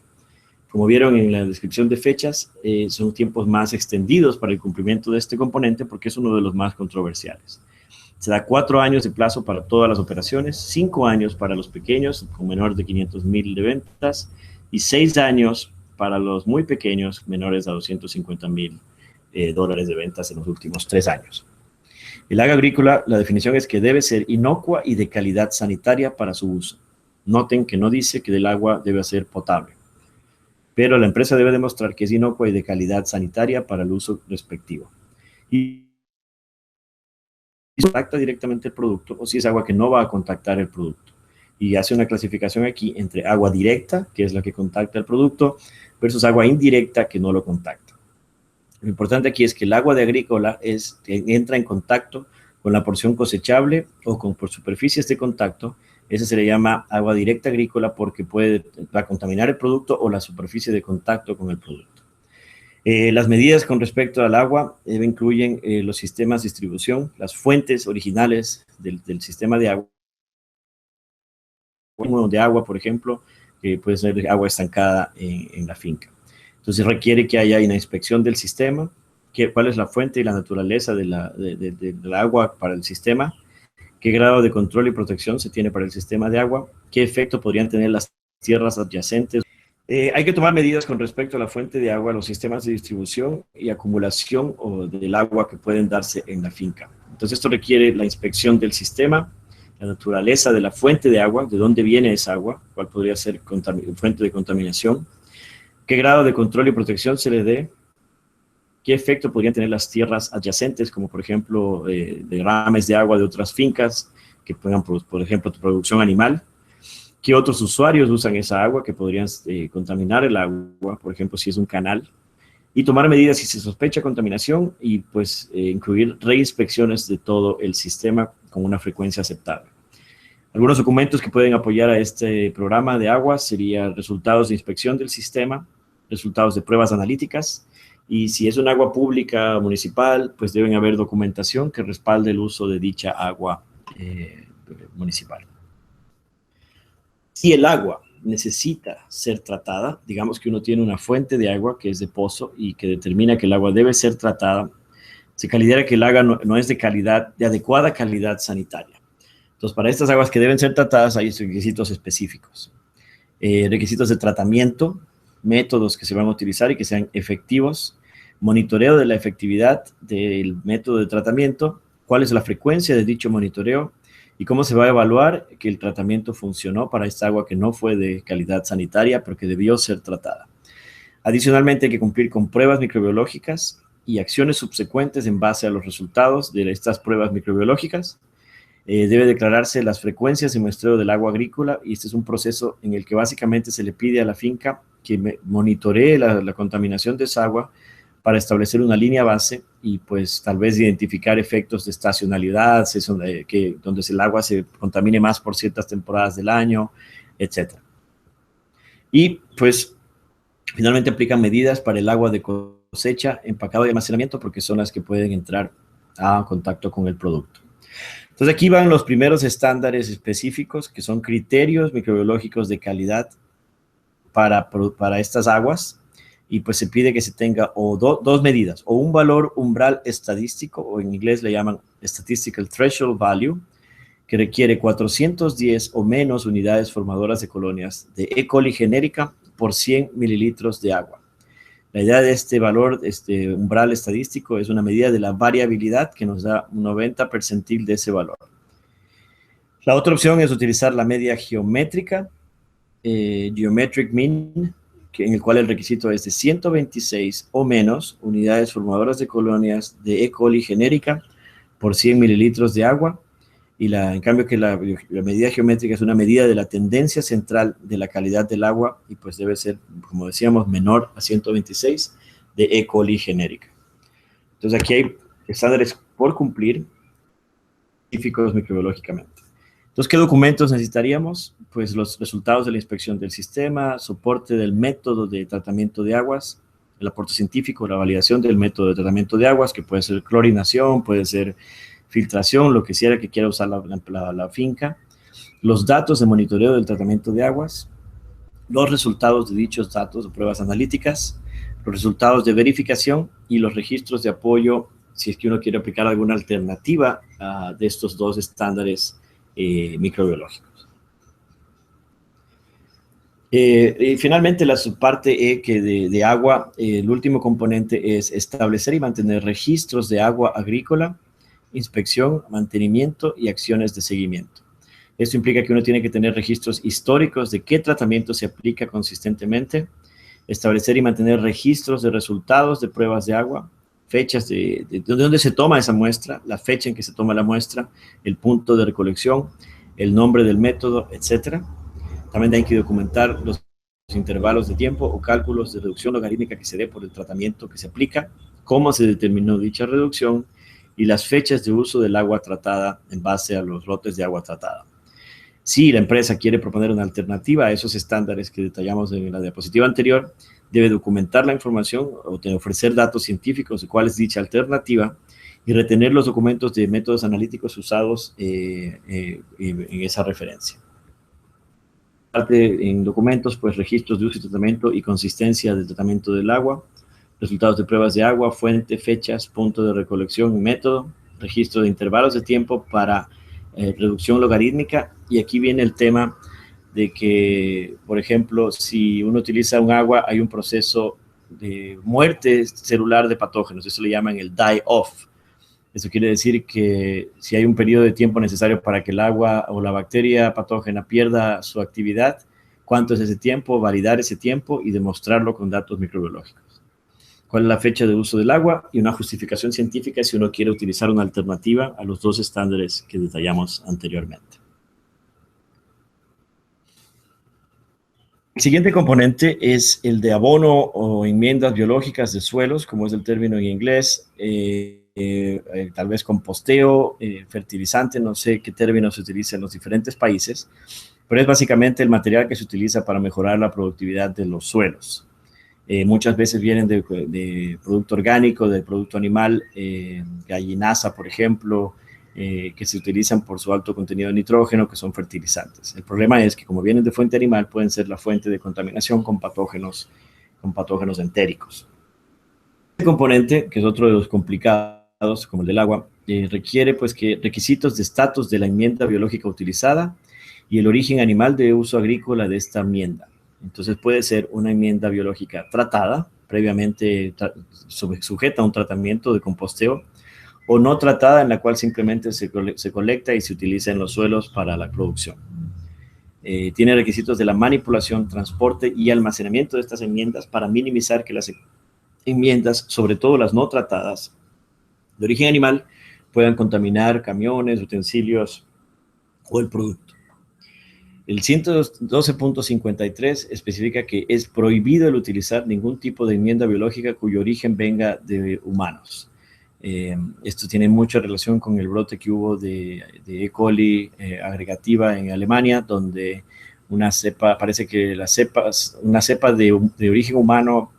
Como vieron en la descripción de fechas, son tiempos más extendidos para el cumplimiento de este componente porque es uno de los más controversiales. Se da 4 años de plazo para todas las operaciones, 5 años para los pequeños con menor de 500,000 de ventas y 6 años para los muy pequeños menores a 250,000 dólares de ventas en los últimos 3 años. El agua agrícola, la definición es que debe ser inocua y de calidad sanitaria para su uso. Noten que no dice que el agua debe ser potable, pero la empresa debe demostrar que es inocua y de calidad sanitaria para el uso respectivo. Y si contacta directamente el producto o si es agua que no va a contactar el producto. Y hace una clasificación aquí entre agua directa, que es la que contacta el producto, versus agua indirecta que no lo contacta. Lo importante aquí es que el agua de agrícola entra en contacto con la porción cosechable o por superficies de contacto. Ese se le llama agua directa agrícola porque va a contaminar el producto o la superficie de contacto con el producto. Las medidas con respecto al agua incluyen los sistemas de distribución, las fuentes originales del sistema de agua, por ejemplo, que puede ser agua estancada en la finca. Entonces requiere que haya una inspección del sistema, cuál es la fuente y la naturaleza del agua para el sistema, qué grado de control y protección se tiene para el sistema de agua, qué efecto podrían tener las tierras adyacentes. Hay que tomar medidas con respecto a la fuente de agua, los sistemas de distribución y acumulación del agua que pueden darse en la finca. Entonces esto requiere la inspección del sistema, la naturaleza de la fuente de agua, de dónde viene esa agua, cuál podría ser fuente de contaminación, qué grado de control y protección se le dé, qué efecto podrían tener las tierras adyacentes, como por ejemplo derrames de agua de otras fincas que pongan, por ejemplo, tu producción animal, qué otros usuarios usan esa agua que podrían contaminar el agua, por ejemplo, si es un canal, y tomar medidas si se sospecha contaminación y pues incluir reinspecciones de todo el sistema con una frecuencia aceptable. Algunos documentos que pueden apoyar a este programa de agua serían resultados de inspección del sistema, resultados de pruebas analíticas, y si es un agua pública municipal, pues deben haber documentación que respalde el uso de dicha agua municipal. Si el agua necesita ser tratada, digamos que uno tiene una fuente de agua que es de pozo y que determina que el agua debe ser tratada, se considera que el agua no es de calidad, de adecuada calidad sanitaria. Entonces, para estas aguas que deben ser tratadas hay requisitos específicos. Requisitos de tratamiento, métodos que se van a utilizar y que sean efectivos, monitoreo de la efectividad del método de tratamiento, cuál es la frecuencia de dicho monitoreo y cómo se va a evaluar que el tratamiento funcionó para esta agua que no fue de calidad sanitaria, pero que debió ser tratada. Adicionalmente, hay que cumplir con pruebas microbiológicas y acciones subsecuentes en base a los resultados de estas pruebas microbiológicas. Debe declararse las frecuencias de muestreo del agua agrícola, y este es un proceso en el que básicamente se le pide a la finca que monitoree la contaminación de esa agua para establecer una línea base y pues tal vez identificar efectos de estacionalidad, donde el agua se contamine más por ciertas temporadas del año, etc. Y pues finalmente aplican medidas para el agua de cosecha, empacado y almacenamiento, porque son las que pueden entrar a contacto con el producto. Entonces aquí van los primeros estándares específicos, que son criterios microbiológicos de calidad para estas aguas, y pues se pide que se tenga dos medidas, o un valor umbral estadístico, o en inglés le llaman Statistical Threshold Value, que requiere 410 o menos unidades formadoras de colonias de E. coli genérica por 100 mililitros de agua. La idea de este valor, este umbral estadístico, es una medida de la variabilidad que nos da un 90 percentil de ese valor. La otra opción es utilizar la media geométrica, Geometric Mean, en el cual el requisito es de 126 o menos unidades formadoras de colonias de E. coli genérica por 100 mililitros de agua. Y en cambio que la medida geométrica es una medida de la tendencia central de la calidad del agua, y pues debe ser, como decíamos, menor a 126 de E. coli genérica. Entonces aquí hay estándares por cumplir, específicos microbiológicamente. Entonces, ¿qué documentos necesitaríamos? Pues los resultados de la inspección del sistema, soporte del método de tratamiento de aguas, el aporte científico, la validación del método de tratamiento de aguas, que puede ser clorinación, puede ser filtración, lo que sea que quiera usar la finca, los datos de monitoreo del tratamiento de aguas, los resultados de dichos datos de pruebas analíticas, los resultados de verificación y los registros de apoyo si es que uno quiere aplicar alguna alternativa de estos dos estándares microbiológicos. Y finalmente, la subparte E que de agua, el último componente es establecer y mantener registros de agua agrícola, inspección, mantenimiento y acciones de seguimiento. Esto implica que uno tiene que tener registros históricos de qué tratamiento se aplica consistentemente, establecer y mantener registros de resultados de pruebas de agua, fechas de dónde se toma esa muestra, la fecha en que se toma la muestra, el punto de recolección, el nombre del método, etc. También hay que documentar los intervalos de tiempo o cálculos de reducción logarítmica que se dé por el tratamiento que se aplica, cómo se determinó dicha reducción y las fechas de uso del agua tratada en base a los lotes de agua tratada. Si la empresa quiere proponer una alternativa a esos estándares que detallamos en la diapositiva anterior, debe documentar la información o ofrecer datos científicos de cuál es dicha alternativa y retener los documentos de métodos analíticos usados en esa referencia. En documentos, pues registros de uso y tratamiento y consistencia del tratamiento del agua, resultados de pruebas de agua, fuente, fechas, punto de recolección y método, registro de intervalos de tiempo para reducción logarítmica. Y aquí viene el tema de que, por ejemplo, si uno utiliza un agua, hay un proceso de muerte celular de patógenos, eso le llaman el die-off. Esto quiere decir que si hay un periodo de tiempo necesario para que el agua o la bacteria patógena pierda su actividad, cuánto es ese tiempo, validar ese tiempo y demostrarlo con datos microbiológicos. Cuál es la fecha de uso del agua y una justificación científica si uno quiere utilizar una alternativa a los dos estándares que detallamos anteriormente. El siguiente componente es el de abono o enmiendas biológicas de suelos, como es el término en inglés, tal vez composteo, fertilizante, no sé qué término se utiliza en los diferentes países, pero es básicamente el material que se utiliza para mejorar la productividad de los suelos. Muchas veces vienen de producto orgánico, de producto animal, gallinaza, por ejemplo, que se utilizan por su alto contenido de nitrógeno, que son fertilizantes. El problema es que como vienen de fuente animal, pueden ser la fuente de contaminación con patógenos entéricos. Este componente, que es otro de los complicados, como el del agua, requiere pues que requisitos de estatus de la enmienda biológica utilizada y el origen animal de uso agrícola de esta enmienda. Entonces puede ser una enmienda biológica tratada, previamente sujeta a un tratamiento de composteo, o no tratada, en la cual simplemente se colecta y se utiliza en los suelos para la producción. Tiene requisitos de la manipulación, transporte y almacenamiento de estas enmiendas para minimizar que las enmiendas, sobre todo las no tratadas, de origen animal, puedan contaminar camiones, utensilios o el producto. El 112.53 especifica que es prohibido el utilizar ningún tipo de enmienda biológica cuyo origen venga de humanos. Esto tiene mucha relación con el brote que hubo de E. coli agregativa en Alemania, donde parece que una cepa de origen humano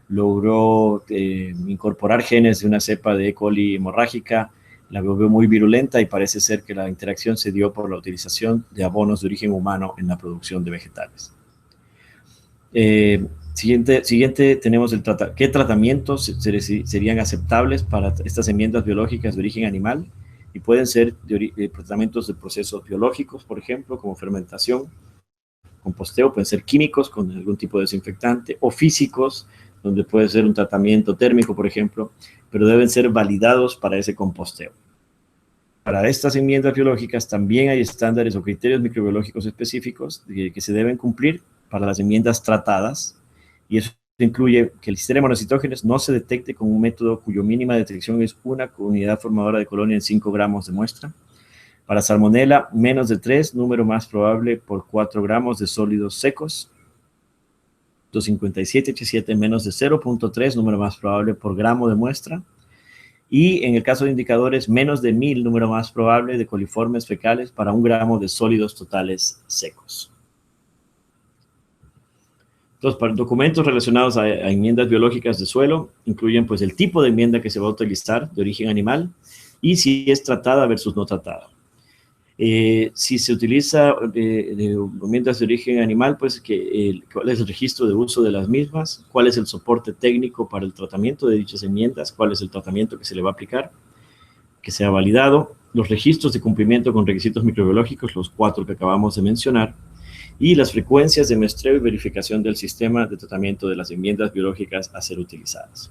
logró incorporar genes de una cepa de E. coli hemorrágica, la volvió muy virulenta y parece ser que la interacción se dio por la utilización de abonos de origen humano en la producción de vegetales. Siguiente tenemos qué tratamientos serían aceptables para estas enmiendas biológicas de origen animal, y pueden ser tratamientos de procesos biológicos, por ejemplo, como fermentación, composteo, pueden ser químicos con algún tipo de desinfectante, o físicos, donde puede ser un tratamiento térmico, por ejemplo, pero deben ser validados para ese composteo. Para estas enmiendas biológicas también hay estándares o criterios microbiológicos específicos que se deben cumplir para las enmiendas tratadas, y eso incluye que el sistema de monocitógenes no se detecte con un método cuyo mínima detección es una unidad formadora de colonia en 5 gramos de muestra. Para salmonela, menos de 3, número más probable por 4 gramos de sólidos secos. 257H7, menos de 0.3, número más probable por gramo de muestra. Y en el caso de indicadores, menos de 1000, número más probable de coliformes fecales para 1 gramo de sólidos totales secos. Entonces, para documentos relacionados a enmiendas biológicas de suelo, incluyen pues el tipo de enmienda que se va a utilizar de origen animal y si es tratada versus no tratada. Si se utiliza enmiendas de origen animal, pues cuál es el registro de uso de las mismas, cuál es el soporte técnico para el tratamiento de dichas enmiendas, cuál es el tratamiento que se le va a aplicar, que sea validado, los registros de cumplimiento con requisitos microbiológicos, los 4 que acabamos de mencionar, y las frecuencias de muestreo y verificación del sistema de tratamiento de las enmiendas biológicas a ser utilizadas.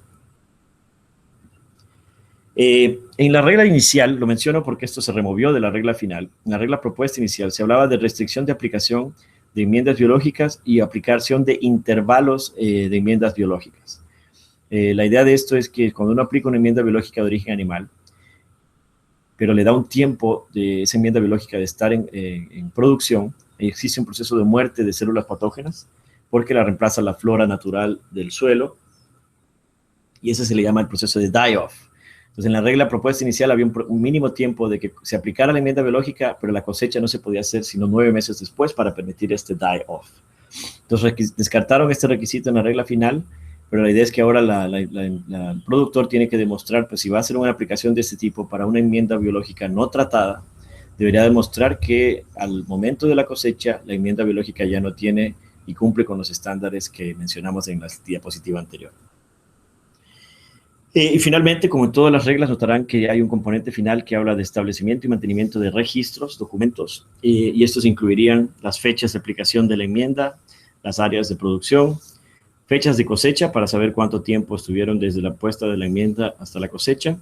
En la regla inicial, lo menciono porque esto se removió de la regla final, en la regla propuesta inicial se hablaba de restricción de aplicación de enmiendas biológicas y aplicación de intervalos de enmiendas biológicas. La idea de esto es que cuando uno aplica una enmienda biológica de origen animal, pero le da un tiempo de esa enmienda biológica de estar en producción, existe un proceso de muerte de células patógenas porque la reemplaza la flora natural del suelo, y ese se le llama el proceso de die-off. Entonces, en la regla propuesta inicial había un mínimo tiempo de que se aplicara la enmienda biológica, pero la cosecha no se podía hacer sino 9 meses después para permitir este die-off. Entonces, descartaron este requisito en la regla final, pero la idea es que ahora el productor tiene que demostrar, pues si va a hacer una aplicación de este tipo para una enmienda biológica no tratada, debería demostrar que al momento de la cosecha, la enmienda biológica ya no tiene y cumple con los estándares que mencionamos en la diapositiva anterior. Y finalmente, como en todas las reglas, notarán que hay un componente final que habla de establecimiento y mantenimiento de registros, documentos, y estos incluirían las fechas de aplicación de la enmienda, las áreas de producción, fechas de cosecha para saber cuánto tiempo estuvieron desde la puesta de la enmienda hasta la cosecha,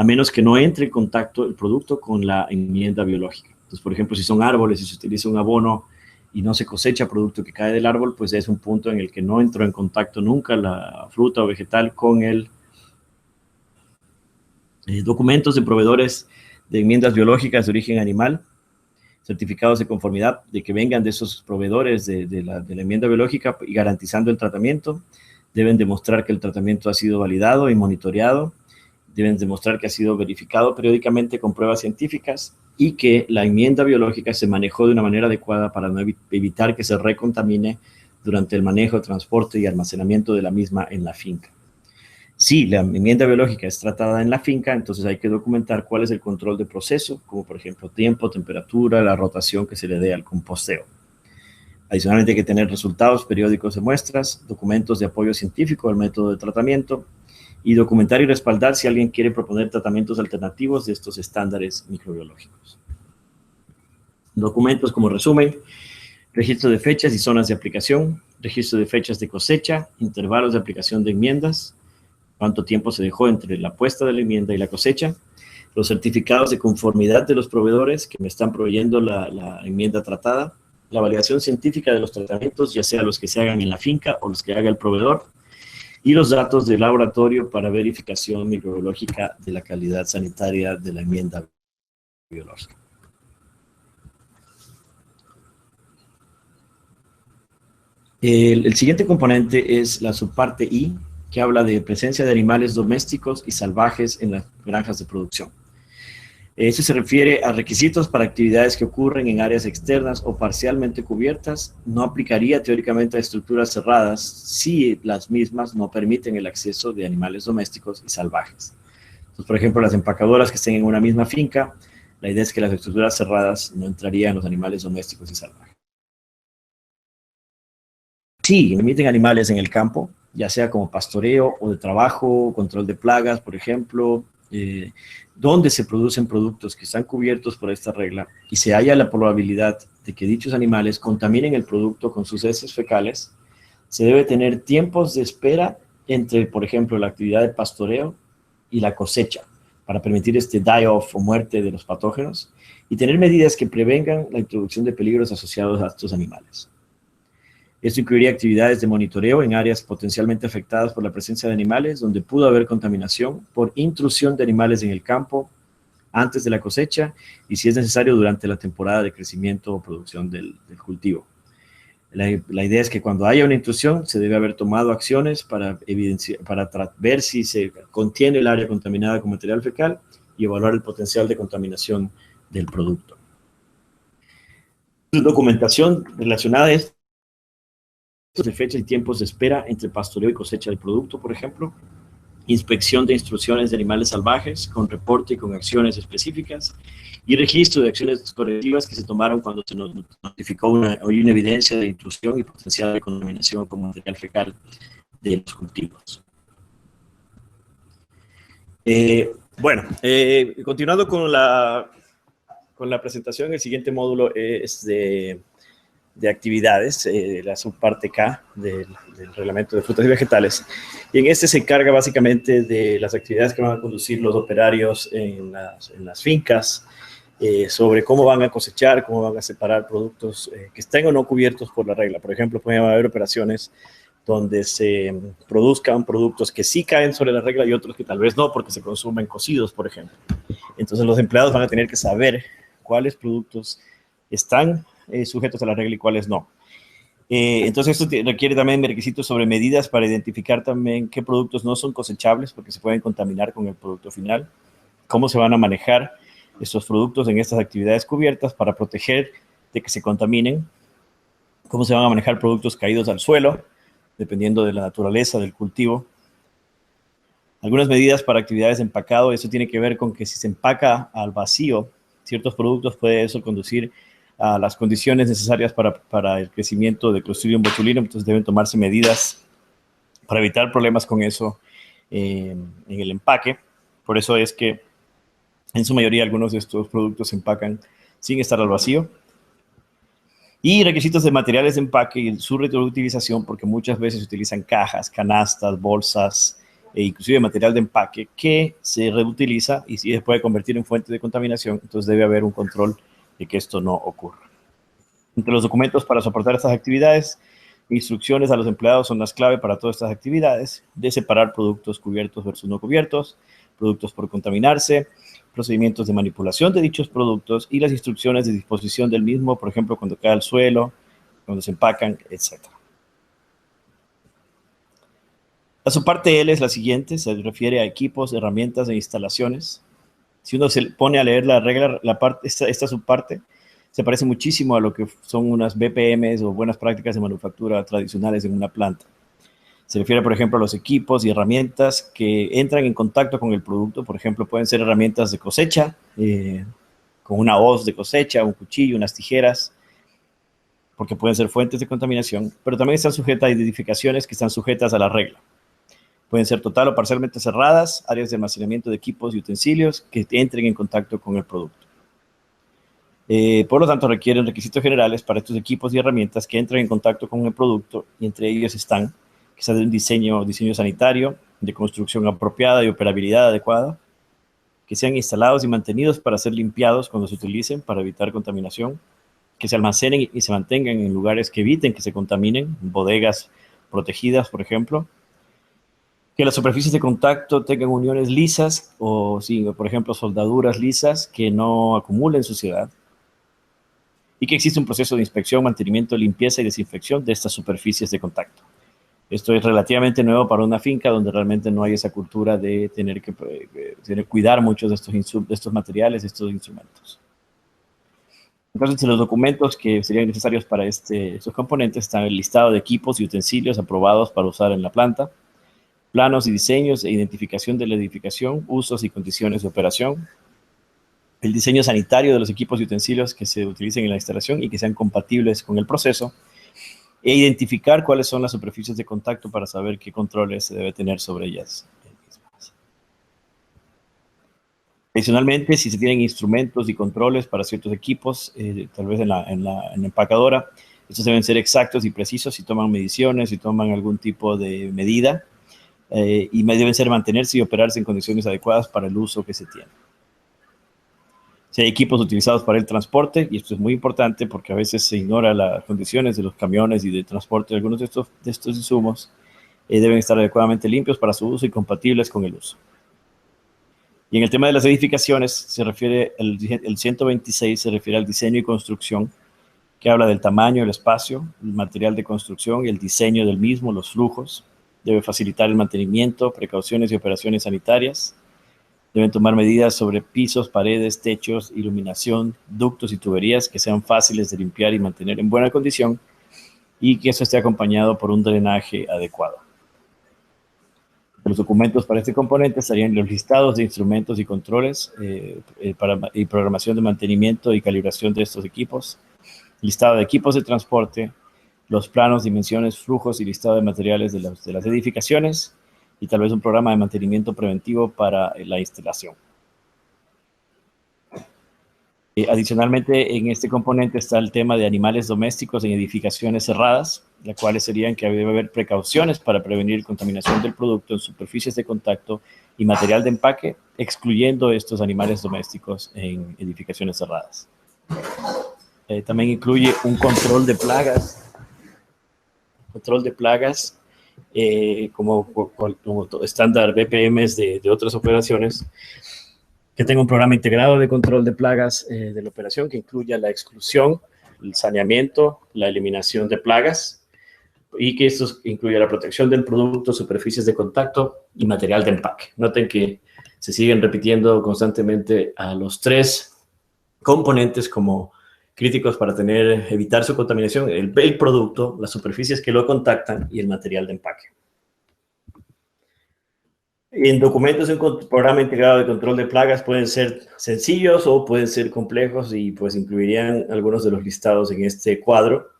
a menos que no entre en contacto el producto con la enmienda biológica. Entonces, por ejemplo, si son árboles y se utiliza un abono y no se cosecha producto que cae del árbol, pues es un punto en el que no entró en contacto nunca la fruta o vegetal con el documentos de proveedores de enmiendas biológicas de origen animal, certificados de conformidad de que vengan de esos proveedores de la enmienda biológica y garantizando el tratamiento. Deben demostrar que el tratamiento ha sido validado y monitoreado. Deben demostrar que ha sido verificado periódicamente con pruebas científicas y que la enmienda biológica se manejó de una manera adecuada para no evitar que se recontamine durante el manejo, transporte y almacenamiento de la misma en la finca. Si la enmienda biológica es tratada en la finca, entonces hay que documentar cuál es el control de proceso, como por ejemplo tiempo, temperatura, la rotación que se le dé al composteo. Adicionalmente hay que tener resultados periódicos de muestras, documentos de apoyo científico al método de tratamiento y documentar y respaldar si alguien quiere proponer tratamientos alternativos de estos estándares microbiológicos. Documentos como resumen, registro de fechas y zonas de aplicación, registro de fechas de cosecha, intervalos de aplicación de enmiendas, cuánto tiempo se dejó entre la puesta de la enmienda y la cosecha, los certificados de conformidad de los proveedores que me están proveyendo la enmienda tratada, la validación científica de los tratamientos, ya sea los que se hagan en la finca o los que haga el proveedor, y los datos de laboratorio para verificación microbiológica de la calidad sanitaria de la enmienda biológica. El siguiente componente es la subparte I, que habla de presencia de animales domésticos y salvajes en las granjas de producción. Eso se refiere a requisitos para actividades que ocurren en áreas externas o parcialmente cubiertas. No aplicaría teóricamente a estructuras cerradas si las mismas no permiten el acceso de animales domésticos y salvajes. Entonces, por ejemplo, las empacadoras que estén en una misma finca, la idea es que las estructuras cerradas no entrarían los animales domésticos y salvajes. Sí, emiten animales en el campo, ya sea como pastoreo o de trabajo, control de plagas, por ejemplo, donde se producen productos que están cubiertos por esta regla y se halla la probabilidad de que dichos animales contaminen el producto con sus heces fecales, se debe tener tiempos de espera entre, por ejemplo, la actividad de pastoreo y la cosecha para permitir este die-off o muerte de los patógenos y tener medidas que prevengan la introducción de peligros asociados a estos animales. Esto incluiría actividades de monitoreo en áreas potencialmente afectadas por la presencia de animales, donde pudo haber contaminación por intrusión de animales en el campo antes de la cosecha y, si es necesario, durante la temporada de crecimiento o producción del cultivo. La idea es que cuando haya una intrusión, se debe haber tomado acciones para ver si se contiene el área contaminada con material fecal y evaluar el potencial de contaminación del producto. Documentación relacionada a esto de fechas y tiempos de espera entre pastoreo y cosecha del producto, por ejemplo, inspección de instrucciones de animales salvajes con reporte y con acciones específicas y registro de acciones correctivas que se tomaron cuando se nos notificó una evidencia de intrusión y potencial de contaminación con material fecal de los cultivos. Continuando con la presentación, el siguiente módulo es de actividades, la subparte K del reglamento de frutas y vegetales. Y en este se encarga básicamente de las actividades que van a conducir los operarios en las fincas, sobre cómo van a cosechar, cómo van a separar productos que estén o no cubiertos por la regla. Por ejemplo, pueden haber operaciones donde se produzcan productos que sí caen sobre la regla y otros que tal vez no, porque se consumen cocidos, por ejemplo. Entonces los empleados van a tener que saber cuáles productos están sujetos a la regla y cuáles no. Entonces esto requiere también requisitos sobre medidas para identificar también qué productos no son cosechables porque se pueden contaminar con el producto final, cómo se van a manejar estos productos en estas actividades cubiertas para proteger de que se contaminen, cómo se van a manejar productos caídos al suelo, dependiendo de la naturaleza del cultivo. Algunas medidas para actividades de empacado, eso tiene que ver con que si se empaca al vacío ciertos productos, puede eso conducir a las condiciones necesarias para el crecimiento de Clostridium botulinum, entonces deben tomarse medidas para evitar problemas con eso en el empaque. Por eso es que en su mayoría algunos de estos productos se empacan sin estar al vacío. Y requisitos de materiales de empaque y su reutilización, porque muchas veces se utilizan cajas, canastas, bolsas e inclusive material de empaque, que se reutiliza y si se puede convertir en fuente de contaminación, entonces debe haber un control de que esto no ocurra. Entre los documentos para soportar estas actividades, instrucciones a los empleados son las clave para todas estas actividades, de separar productos cubiertos versus no cubiertos, productos por contaminarse, procedimientos de manipulación de dichos productos y las instrucciones de disposición del mismo, por ejemplo, cuando cae al suelo, cuando se empacan, etc. La subparte L es la siguiente, se refiere a equipos, herramientas e instalaciones. Si uno se pone a leer la regla, esta subparte, se parece muchísimo a lo que son unas BPMs o buenas prácticas de manufactura tradicionales en una planta. Se refiere, por ejemplo, a los equipos y herramientas que entran en contacto con el producto. Por ejemplo, pueden ser herramientas de cosecha, con una hoz de cosecha, un cuchillo, unas tijeras, porque pueden ser fuentes de contaminación, pero también están sujetas a identificaciones que están sujetas a la regla. Pueden ser total o parcialmente cerradas, áreas de almacenamiento de equipos y utensilios que entren en contacto con el producto. Por lo tanto, requieren requisitos generales para estos equipos y herramientas que entran en contacto con el producto, y entre ellos están que sea de un diseño sanitario, de construcción apropiada y operabilidad adecuada, que sean instalados y mantenidos para ser limpiados cuando se utilicen para evitar contaminación, que se almacenen y se mantengan en lugares que eviten que se contaminen, bodegas protegidas, por ejemplo, que las superficies de contacto tengan uniones lisas o, sí, por ejemplo, soldaduras lisas que no acumulen suciedad, y que existe un proceso de inspección, mantenimiento, limpieza y desinfección de estas superficies de contacto. Esto es relativamente nuevo para una finca donde realmente no hay esa cultura de tener que cuidar muchos de estos materiales, de estos instrumentos. Entonces, los documentos que serían necesarios para estos componentes están el listado de equipos y utensilios aprobados para usar en la planta, planos y diseños e identificación de la edificación, usos y condiciones de operación, el diseño sanitario de los equipos y utensilios que se utilicen en la instalación y que sean compatibles con el proceso, e identificar cuáles son las superficies de contacto para saber qué controles se debe tener sobre ellas. Adicionalmente, si se tienen instrumentos y controles para ciertos equipos, tal vez en la empacadora, estos deben ser exactos y precisos si toman mediciones, si toman algún tipo de medida, y deben mantenerse y operarse en condiciones adecuadas para el uso que se tiene. Si hay equipos utilizados para el transporte, y esto es muy importante porque a veces se ignora las condiciones de los camiones y de transporte de algunos de estos insumos, deben estar adecuadamente limpios para su uso y compatibles con el uso. Y en el tema de las edificaciones, se refiere el 126 se refiere al diseño y construcción, que habla del tamaño, el espacio, el material de construcción y el diseño del mismo, los flujos. Debe facilitar el mantenimiento, precauciones y operaciones sanitarias. Deben tomar medidas sobre pisos, paredes, techos, iluminación, ductos y tuberías que sean fáciles de limpiar y mantener en buena condición, y que eso esté acompañado por un drenaje adecuado. Los documentos para este componente estarían los listados de instrumentos y controles y programación de mantenimiento y calibración de estos equipos, listado de equipos de transporte, los planos, dimensiones, flujos y listado de materiales de las edificaciones, y tal vez un programa de mantenimiento preventivo para la instalación. Adicionalmente, en este componente está el tema de animales domésticos en edificaciones cerradas, las cuales serían que debe haber precauciones para prevenir contaminación del producto en superficies de contacto y material de empaque, excluyendo estos animales domésticos en edificaciones cerradas. También incluye un control de plagas, como estándar BPMs de otras operaciones, que tenga un programa integrado de control de plagas de la operación que incluya la exclusión, el saneamiento, la eliminación de plagas, y que esto incluya la protección del producto, superficies de contacto y material de empaque. Noten que se siguen repitiendo constantemente a los tres componentes como críticos para evitar su contaminación: el producto, las superficies que lo contactan y el material de empaque. En documentos, un programa integrado de control de plagas pueden ser sencillos o pueden ser complejos, y pues incluirían algunos de los listados en este cuadro: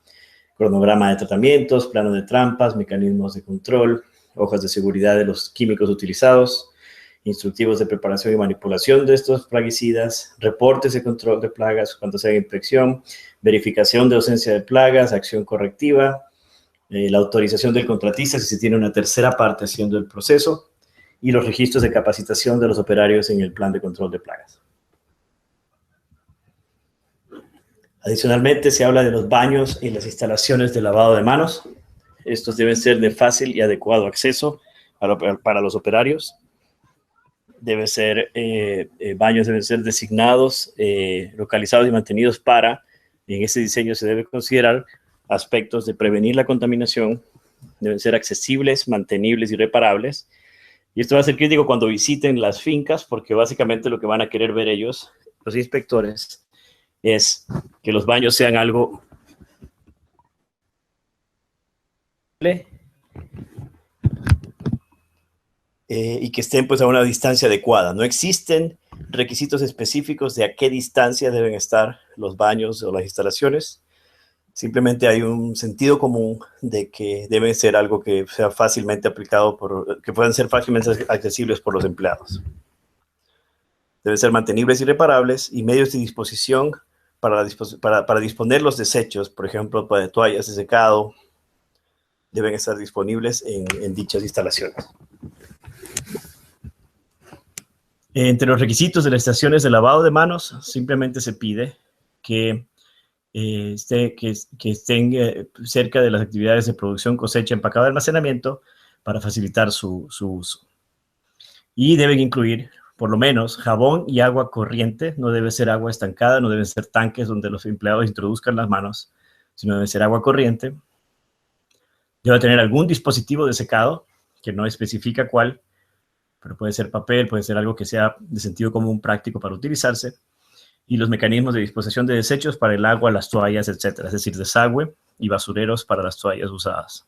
cronograma de tratamientos, plano de trampas, mecanismos de control, hojas de seguridad de los químicos utilizados, instructivos de preparación y manipulación de estos plaguicidas, reportes de control de plagas cuando se haga inspección, verificación de ausencia de plagas, acción correctiva, la autorización del contratista si se tiene una tercera parte haciendo el proceso, y los registros de capacitación de los operarios en el plan de control de plagas. Adicionalmente, se habla de los baños y las instalaciones de lavado de manos. Estos deben ser de fácil y adecuado acceso para los operarios. Baños deben ser designados, localizados y mantenidos para, en ese diseño se debe considerar aspectos de prevenir la contaminación, deben ser accesibles, mantenibles y reparables. Y esto va a ser crítico cuando visiten las fincas, porque básicamente lo que van a querer ver ellos, los inspectores, es que los baños sean algo y que estén pues a una distancia adecuada. No existen requisitos específicos de a qué distancia deben estar los baños o las instalaciones. Simplemente hay un sentido común de que deben ser algo que sea fácilmente aplicado, que puedan ser fácilmente accesibles por los empleados. Deben ser mantenibles y reparables, y medios de disposición para disponer los desechos, por ejemplo, para toallas de secado, deben estar disponibles en dichas instalaciones. Entre los requisitos de las estaciones de lavado de manos, simplemente se pide que estén cerca de las actividades de producción, cosecha, empacado, almacenamiento, para facilitar su uso. Y deben incluir, por lo menos, jabón y agua corriente. No debe ser agua estancada, no deben ser tanques donde los empleados introduzcan las manos, sino debe ser agua corriente. Debe tener algún dispositivo de secado, que no especifica cuál, pero puede ser papel, puede ser algo que sea de sentido común práctico para utilizarse, y los mecanismos de disposición de desechos para el agua, las toallas, etcétera, es decir, desagüe y basureros para las toallas usadas.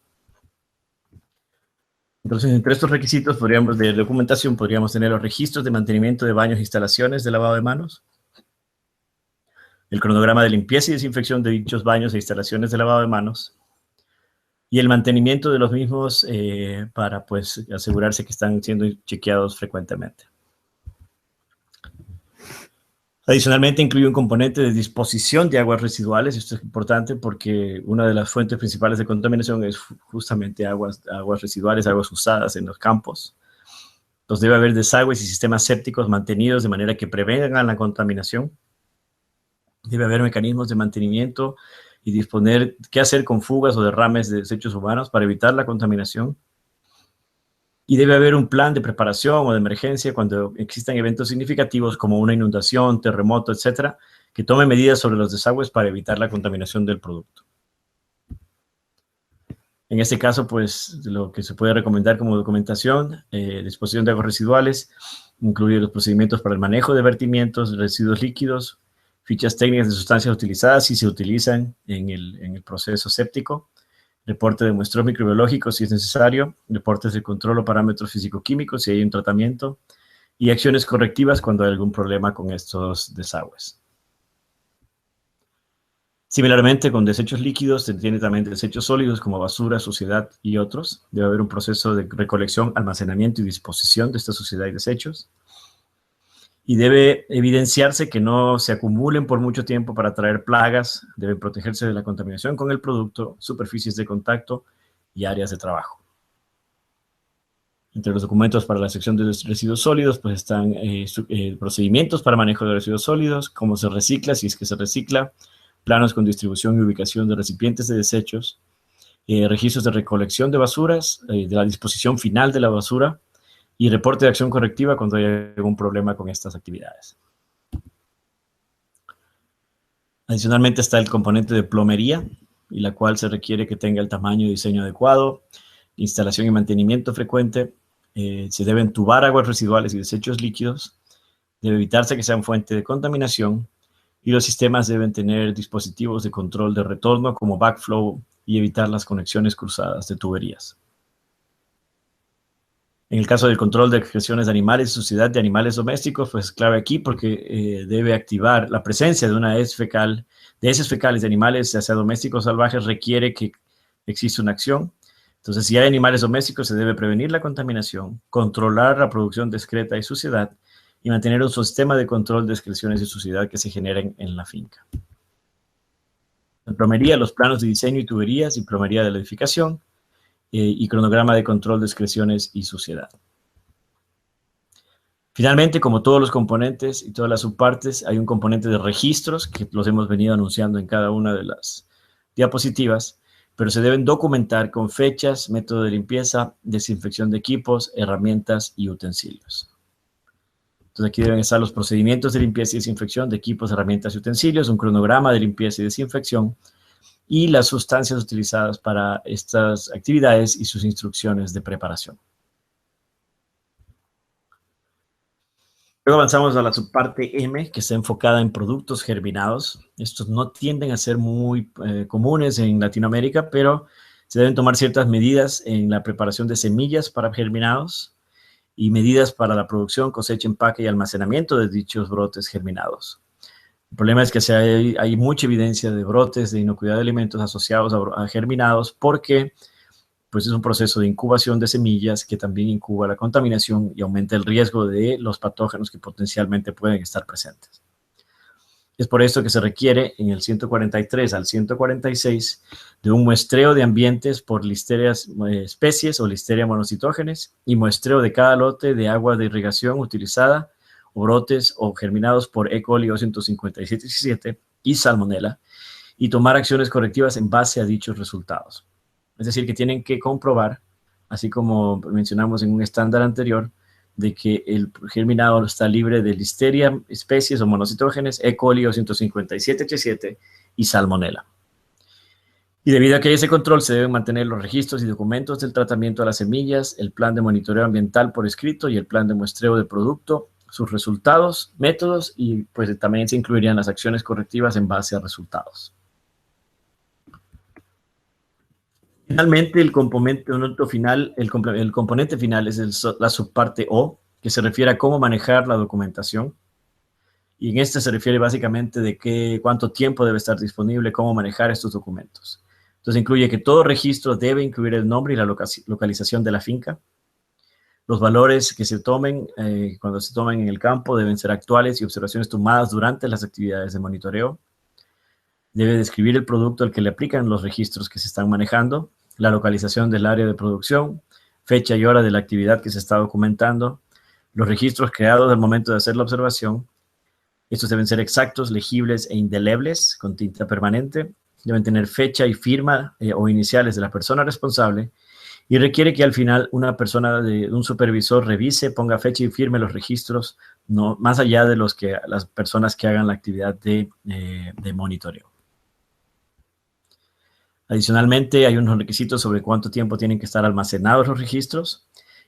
Entonces, entre estos requisitos de documentación podríamos tener los registros de mantenimiento de baños e instalaciones de lavado de manos, el cronograma de limpieza y desinfección de dichos baños e instalaciones de lavado de manos, y el mantenimiento de los mismos para pues asegurarse que están siendo chequeados frecuentemente. Adicionalmente, incluye un componente de disposición de aguas residuales. Esto es importante porque una de las fuentes principales de contaminación es justamente aguas residuales, aguas usadas en los campos. Entonces debe haber desagües y sistemas sépticos mantenidos de manera que prevengan la contaminación. Debe haber mecanismos de mantenimiento y disponer qué hacer con fugas o derrames de desechos humanos para evitar la contaminación. Y debe haber un plan de preparación o de emergencia cuando existan eventos significativos como una inundación, terremoto, etcétera, que tome medidas sobre los desagües para evitar la contaminación del producto. En este caso, pues, lo que se puede recomendar como documentación, disposición de aguas residuales, incluye los procedimientos para el manejo de vertimientos, residuos líquidos, fichas técnicas de sustancias utilizadas si se utilizan en el proceso séptico, reporte de muestreos microbiológicos si es necesario, reportes de control o parámetros físico-químicos si hay un tratamiento, y acciones correctivas cuando hay algún problema con estos desagües. Similarmente, con desechos líquidos se tiene también desechos sólidos como basura, suciedad y otros. Debe haber un proceso de recolección, almacenamiento y disposición de esta suciedad y desechos. Y debe evidenciarse que no se acumulen por mucho tiempo para traer plagas, deben protegerse de la contaminación con el producto, superficies de contacto y áreas de trabajo. Entre los documentos para la sección de residuos sólidos, pues están procedimientos para manejo de residuos sólidos, cómo se recicla, si es que se recicla, planos con distribución y ubicación de recipientes de desechos, registros de recolección de basuras, de la disposición final de la basura, y reporte de acción correctiva cuando haya algún problema con estas actividades. Adicionalmente está el componente de plomería, y la cual se requiere que tenga el tamaño y diseño adecuado, instalación y mantenimiento frecuente, se deben entubar aguas residuales y desechos líquidos, debe evitarse que sean fuente de contaminación, y los sistemas deben tener dispositivos de control de retorno como backflow y evitar las conexiones cruzadas de tuberías. En el caso del control de excreciones de animales y suciedad de animales domésticos, pues es clave aquí porque debe activar la presencia de una heces fecales de animales, ya sea domésticos o salvajes, requiere que exista una acción. Entonces, si hay animales domésticos, se debe prevenir la contaminación, controlar la producción de excreta y suciedad y mantener un sistema de control de excreciones y suciedad que se generen en la finca. En plomería, los planos de diseño y tuberías y plomería de la edificación, y cronograma de control de excreciones y suciedad. Finalmente, como todos los componentes y todas las subpartes, hay un componente de registros que los hemos venido anunciando en cada una de las diapositivas, pero se deben documentar con fechas, método de limpieza, desinfección de equipos, herramientas y utensilios. Entonces aquí deben estar los procedimientos de limpieza y desinfección de equipos, herramientas y utensilios, un cronograma de limpieza y desinfección y las sustancias utilizadas para estas actividades y sus instrucciones de preparación. Luego avanzamos a la subparte M, que está enfocada en productos germinados. Estos no tienden a ser muy comunes en Latinoamérica, pero se deben tomar ciertas medidas en la preparación de semillas para germinados y medidas para la producción, cosecha, empaque y almacenamiento de dichos brotes germinados. El problema es que hay mucha evidencia de brotes de inocuidad de alimentos asociados a germinados porque pues es un proceso de incubación de semillas que también incuba la contaminación y aumenta el riesgo de los patógenos que potencialmente pueden estar presentes. Es por esto que se requiere en el 143 al 146 de un muestreo de ambientes por listeria especies o listeria monocitógenes y muestreo de cada lote de agua de irrigación utilizada o brotes o germinados por E. coli O157.17 y Salmonella y tomar acciones correctivas en base a dichos resultados. Es decir, que tienen que comprobar, así como mencionamos en un estándar anterior, de que el germinado está libre de listeria, especies o monocitógenes, E. coli O157.17 y Salmonella. Y debido a que hay ese control, se deben mantener los registros y documentos del tratamiento de las semillas, el plan de monitoreo ambiental por escrito y el plan de muestreo de producto, sus resultados, métodos y pues también se incluirían las acciones correctivas en base a resultados. Finalmente, el componente final, el componente final es la subparte O, que se refiere a cómo manejar la documentación. Y en este se refiere básicamente de cuánto tiempo debe estar disponible, cómo manejar estos documentos. Entonces incluye que todo registro debe incluir el nombre y la localización de la finca. Los valores que se tomen cuando se tomen en el campo deben ser actuales y observaciones tomadas durante las actividades de monitoreo. Debe describir el producto al que le aplican los registros que se están manejando, la localización del área de producción, fecha y hora de la actividad que se está documentando, los registros creados al momento de hacer la observación. Estos deben ser exactos, legibles e indelebles, con tinta permanente. Deben tener fecha y firma o iniciales de la persona responsable. Y requiere que al final una persona, un supervisor, revise, ponga fecha y firme los registros, no, más allá de las personas que hagan la actividad de monitoreo. Adicionalmente, hay unos requisitos sobre cuánto tiempo tienen que estar almacenados los registros.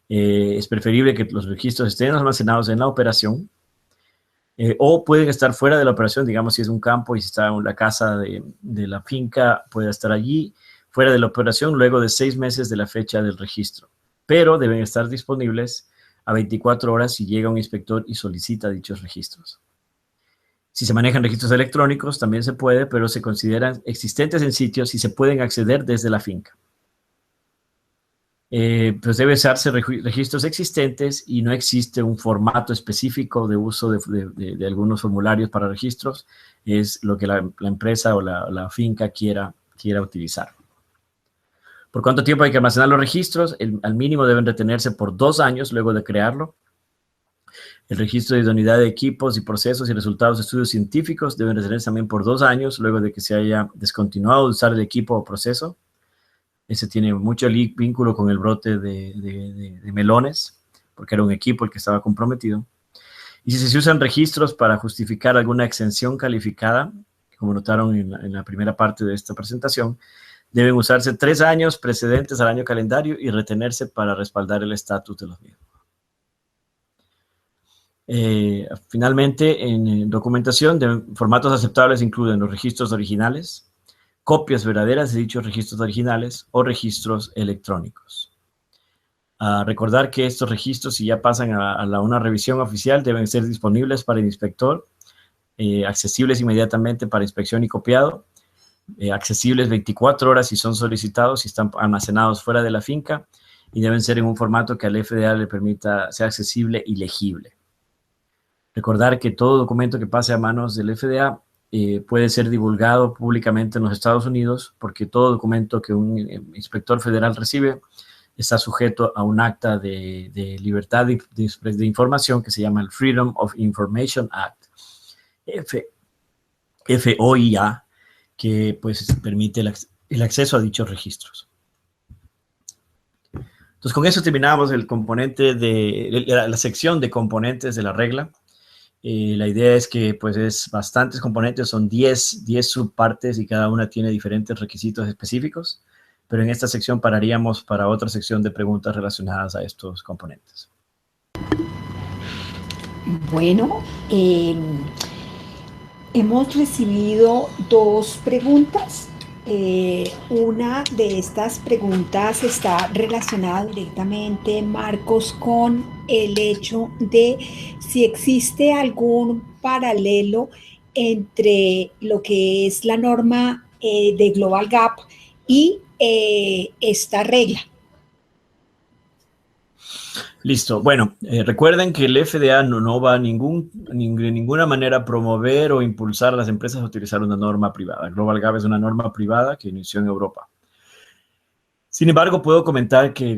Es preferible que los registros estén almacenados en la operación o pueden estar fuera de la operación, digamos si es un campo y si está en la casa de la finca, puede estar allí, fuera de la operación luego de 6 meses de la fecha del registro. Pero deben estar disponibles a 24 horas si llega un inspector y solicita dichos registros. Si se manejan registros electrónicos, también se puede, pero se consideran existentes en sitios y se pueden acceder desde la finca. Pues debe usarse registros existentes y no existe un formato específico de uso de algunos formularios para registros. Es lo que la empresa o la finca quiera utilizar. ¿Por cuánto tiempo hay que almacenar los registros? Al mínimo deben retenerse por 2 años luego de crearlo. El registro de idoneidad de equipos y procesos y resultados de estudios científicos deben retenerse también por 2 años luego de que se haya descontinuado de usar el equipo o proceso. Ese tiene mucho vínculo con el brote de melones, porque era un equipo el que estaba comprometido. Y si se usan registros para justificar alguna exención calificada, como notaron en la primera parte de esta presentación, deben usarse 3 años precedentes al año calendario y retenerse para respaldar el estatus de los mismos. Finalmente, en documentación, formatos aceptables incluyen los registros originales, copias verdaderas de dichos registros originales o registros electrónicos. Recordar que estos registros, si ya pasan a una revisión oficial, deben ser disponibles para el inspector, accesibles inmediatamente para inspección y copiado, accesibles 24 horas si son solicitados, si están almacenados fuera de la finca, y deben ser en un formato que al FDA le permita ser accesible y legible. Recordar que todo documento que pase a manos del FDA puede ser divulgado públicamente en los Estados Unidos, porque todo documento que un inspector federal recibe está sujeto a un acta de libertad de información que se llama el Freedom of Information Act, FOIA, que pues permite el acceso a dichos registros. Entonces, con eso terminamos el componente de la sección de componentes de la regla. La idea es que pues es bastantes componentes, son 10 subpartes y cada una tiene diferentes requisitos específicos, pero en esta sección pararíamos para otra sección de preguntas relacionadas a estos componentes. Bueno, hemos recibido 2 preguntas. Una de estas preguntas está relacionada directamente, Marcos, con el hecho de si existe algún paralelo entre lo que es la norma de Global Gap y esta regla. Listo. Bueno, recuerden que el FDA no va de ninguna manera a promover o impulsar a las empresas a utilizar una norma privada. Global Gap es una norma privada que inició en Europa. Sin embargo, puedo comentar que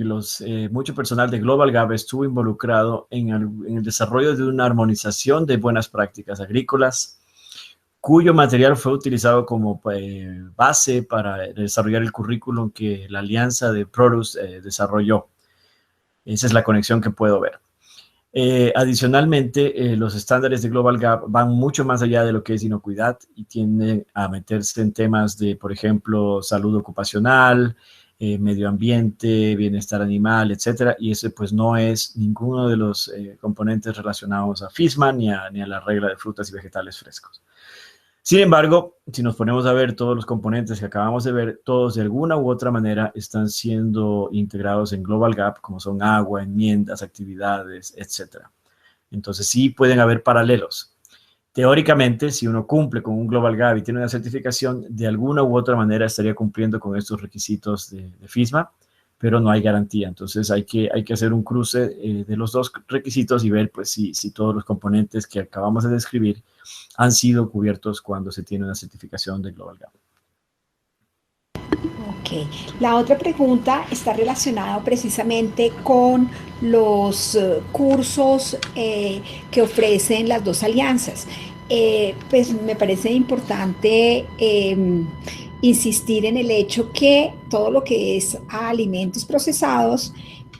mucho personal de Global Gap estuvo involucrado en el desarrollo de una armonización de buenas prácticas agrícolas, cuyo material fue utilizado como base para desarrollar el currículum que la Alianza de Produce desarrolló. Esa es la conexión que puedo ver. Adicionalmente, los estándares de Global Gap van mucho más allá de lo que es inocuidad y tienden a meterse en temas de, por ejemplo, salud ocupacional, medio ambiente, bienestar animal, etcétera. Y ese pues no es ninguno de los componentes relacionados a FISMA ni a la regla de frutas y vegetales frescos. Sin embargo, si nos ponemos a ver todos los componentes que acabamos de ver, todos de alguna u otra manera están siendo integrados en Global Gap, como son agua, enmiendas, actividades, etc. Entonces sí pueden haber paralelos. Teóricamente, si uno cumple con un Global Gap y tiene una certificación, de alguna u otra manera estaría cumpliendo con estos requisitos de FISMA, pero no hay garantía. Entonces hay que hacer un cruce de los 2 requisitos y ver pues, si todos los componentes que acabamos de describir han sido cubiertos cuando se tiene una certificación de Global Gap. Ok. La otra pregunta está relacionada precisamente con los cursos que ofrecen las 2 alianzas. Pues me parece importante insistir en el hecho que todo lo que es alimentos procesados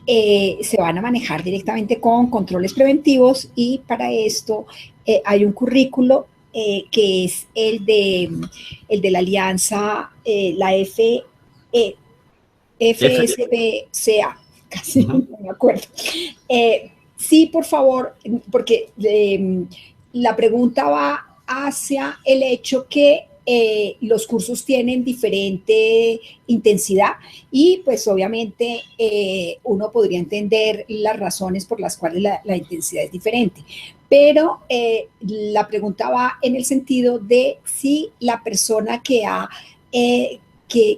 se van a manejar directamente con controles preventivos y para esto hay un currículo que es el de la alianza, la FSBCA, casi no me acuerdo. Sí, por favor, porque la pregunta va hacia el hecho que los cursos tienen diferente intensidad y pues obviamente uno podría entender las razones por las cuales la intensidad es diferente. Pero la pregunta va en el sentido de si la persona que ha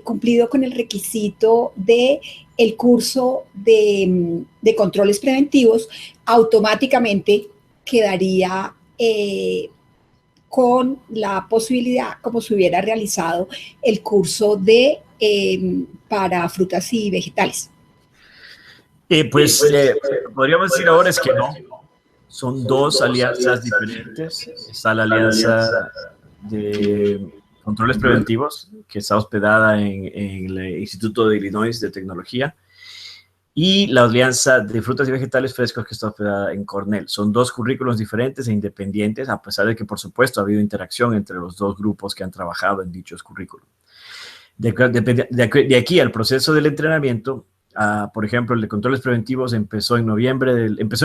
cumplido con el requisito de el curso de controles preventivos, automáticamente quedaría con la posibilidad, como si hubiera realizado el curso para frutas y vegetales. Podríamos decir ahora es que no. Son 2 alianzas diferentes. Está la alianza de controles preventivos, que está hospedada en el Instituto de Illinois de Tecnología, y la alianza de frutas y vegetales frescos, que está hospedada en Cornell. Son 2 currículos diferentes e independientes, a pesar de que, por supuesto, ha habido interacción entre los 2 grupos que han trabajado en dichos currículos. De aquí al proceso del entrenamiento, por ejemplo, el de controles preventivos empezó en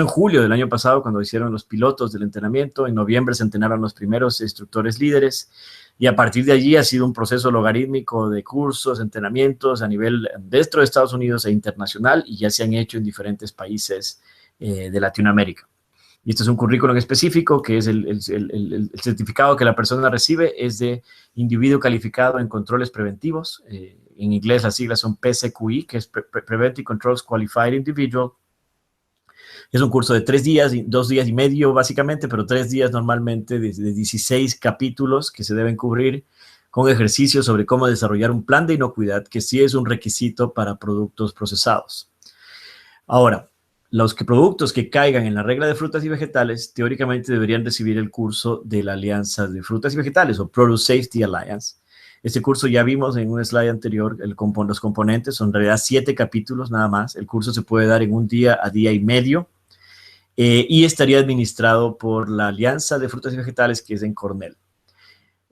julio del año pasado, cuando hicieron los pilotos del entrenamiento. En noviembre se entrenaron los primeros instructores líderes y a partir de allí ha sido un proceso logarítmico de cursos, entrenamientos a nivel dentro de Estados Unidos e internacional, y ya se han hecho en diferentes países de Latinoamérica. Y este es un currículum específico que es el certificado que la persona recibe, es de individuo calificado en controles preventivos. En inglés las siglas son PCQI, que es Preventive Controls Qualified Individual. Es un curso de 3 días, 2 días y medio básicamente, pero 3 días normalmente de 16 capítulos que se deben cubrir, con ejercicios sobre cómo desarrollar un plan de inocuidad, que sí es un requisito para productos procesados. Ahora, los productos que caigan en la regla de frutas y vegetales teóricamente deberían recibir el curso de la Alianza de Frutas y Vegetales o Produce Safety Alliance. Este curso ya vimos en un slide anterior, los componentes son en realidad 7 capítulos nada más. El curso se puede dar en un día a día y medio y estaría administrado por la Alianza de Frutas y Vegetales, que es en Cornell.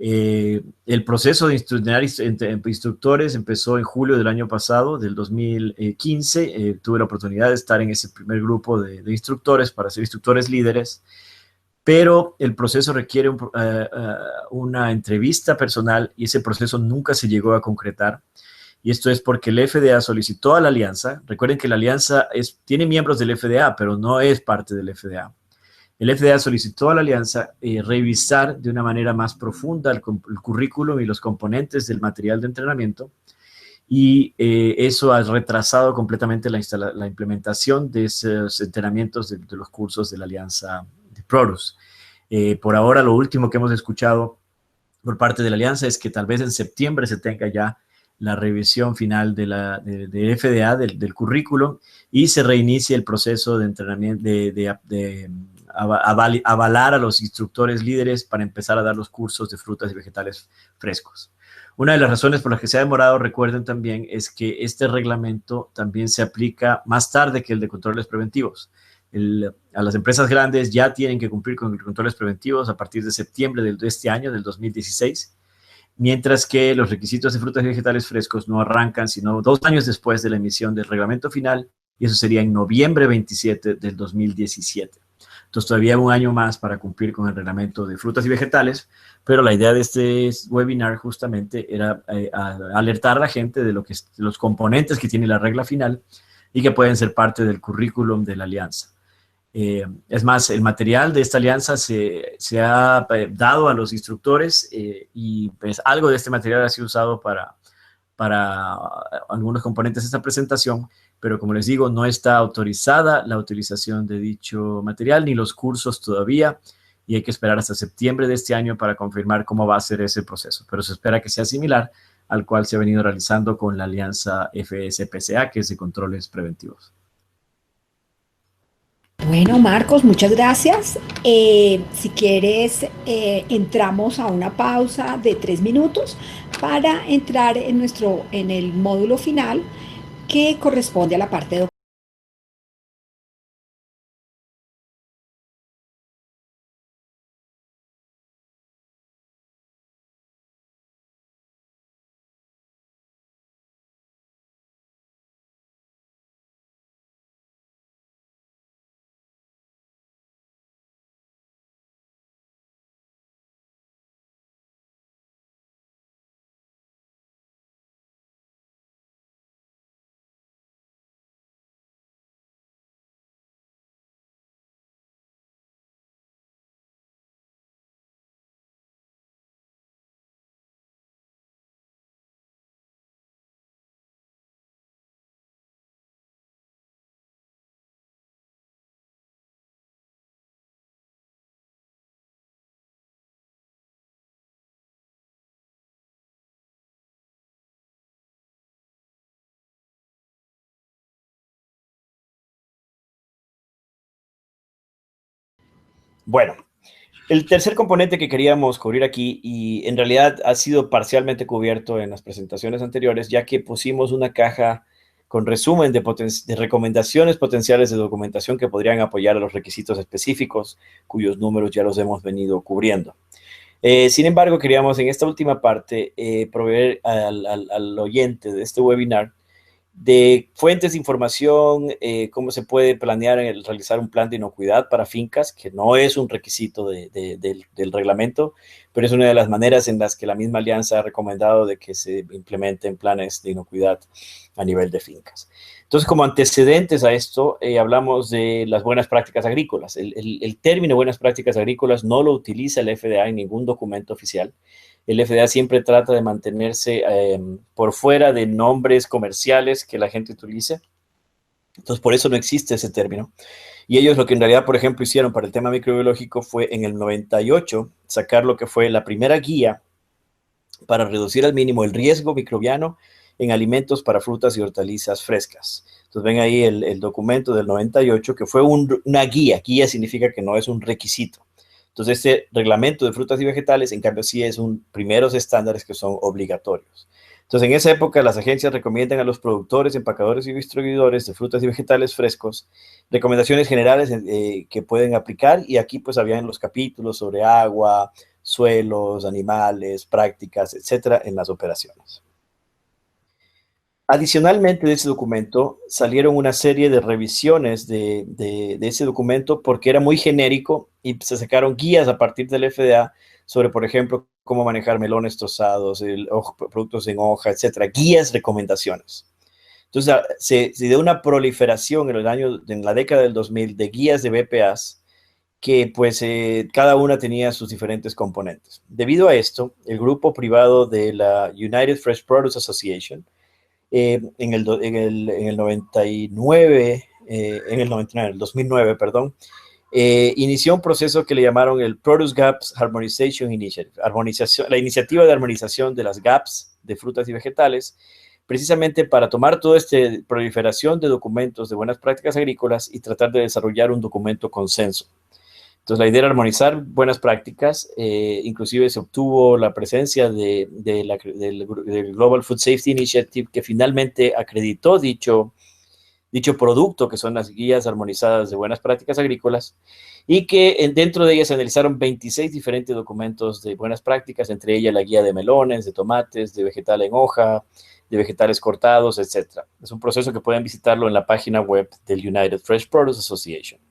El proceso de entrenar instructores empezó en julio del año pasado, del 2015. Tuve la oportunidad de estar en ese primer grupo de instructores para ser instructores líderes, pero el proceso requiere una entrevista personal y ese proceso nunca se llegó a concretar. Y esto es porque el FDA solicitó a la alianza. Recuerden que la alianza tiene miembros del FDA, pero no es parte del FDA. El FDA solicitó a la alianza revisar de una manera más profunda el currículum y los componentes del material de entrenamiento, y eso ha retrasado completamente la implementación de esos entrenamientos de los cursos de la alianza de Produce. Por ahora, lo último que hemos escuchado por parte de la alianza es que tal vez en septiembre se tenga ya la revisión final de FDA del currículum y se reinicie el proceso de entrenamiento, avalar a los instructores líderes para empezar a dar los cursos de frutas y vegetales frescos. Una de las razones por las que se ha demorado, recuerden también, es que este reglamento también se aplica más tarde que el de controles preventivos. A las empresas grandes ya tienen que cumplir con los controles preventivos a partir de septiembre de este año, del 2016, mientras que los requisitos de frutas y vegetales frescos no arrancan sino 2 años después de la emisión del reglamento final, y eso sería en noviembre 27 del 2017. Entonces todavía 1 año más para cumplir con el reglamento de frutas y vegetales, pero la idea de este webinar justamente era alertar a la gente de los componentes que tiene la regla final y que pueden ser parte del currículum de la alianza. Es más, el material de esta alianza se ha dado a los instructores y pues algo de este material ha sido usado para algunos componentes de esta presentación, pero como les digo, no está autorizada la utilización de dicho material ni los cursos todavía, y hay que esperar hasta septiembre de este año para confirmar cómo va a ser ese proceso, pero se espera que sea similar al cual se ha venido realizando con la alianza FSPCA, que es de controles preventivos. Bueno, Marcos, muchas gracias. Si quieres, entramos a una pausa de 3 minutos para entrar en el módulo final que corresponde a la parte de Bueno, el tercer componente que queríamos cubrir aquí, y en realidad ha sido parcialmente cubierto en las presentaciones anteriores, ya que pusimos una caja con resumen de recomendaciones potenciales de documentación que podrían apoyar a los requisitos específicos, cuyos números ya los hemos venido cubriendo. Sin embargo, queríamos en esta última parte proveer al oyente de este webinar de fuentes de información, cómo se puede planear realizar un plan de inocuidad para fincas, que no es un requisito del reglamento, pero es una de las maneras en las que la misma alianza ha recomendado de que se implementen planes de inocuidad a nivel de fincas. Entonces, como antecedentes a esto, hablamos de las buenas prácticas agrícolas. El término buenas prácticas agrícolas no lo utiliza el FDA en ningún documento oficial. El FDA siempre trata de mantenerse por fuera de nombres comerciales que la gente utilice. Entonces, por eso no existe ese término. Y ellos lo que en realidad, por ejemplo, hicieron para el tema microbiológico fue en el 98 sacar lo que fue la primera guía para reducir al mínimo el riesgo microbiano en alimentos para frutas y hortalizas frescas. Entonces ven ahí el documento del 98, que fue una guía. Guía significa que no es un requisito. Entonces este reglamento de frutas y vegetales, en cambio, sí es primeros estándares que son obligatorios. Entonces, en esa época, las agencias recomiendan a los productores, empacadores y distribuidores de frutas y vegetales frescos recomendaciones generales que pueden aplicar, y aquí pues habían los capítulos sobre agua, suelos, animales, prácticas, etcétera, en las operaciones. Adicionalmente de ese documento salieron una serie de revisiones de ese documento porque era muy genérico y se sacaron guías a partir del FDA sobre, por ejemplo, cómo manejar melones tostados, productos en hoja, etcétera, guías, recomendaciones. Entonces se dio una proliferación en la década del 2000 de guías de BPAs que pues cada una tenía sus diferentes componentes. Debido a esto, el grupo privado de la United Fresh Produce Association en el 2009, perdón, inició un proceso que le llamaron el Produce Gaps Harmonization Initiative, la iniciativa de armonización de las gaps de frutas y vegetales, precisamente para tomar toda esta proliferación de documentos de buenas prácticas agrícolas y tratar de desarrollar un documento consenso. Entonces, la idea era armonizar buenas prácticas, inclusive se obtuvo la presencia del Global Food Safety Initiative, que finalmente acreditó dicho producto, que son las guías armonizadas de buenas prácticas agrícolas, y que dentro de ellas se analizaron 26 diferentes documentos de buenas prácticas, entre ellas la guía de melones, de tomates, de vegetal en hoja, de vegetales cortados, etc. Es un proceso que pueden visitarlo en la página web del United Fresh Produce Association.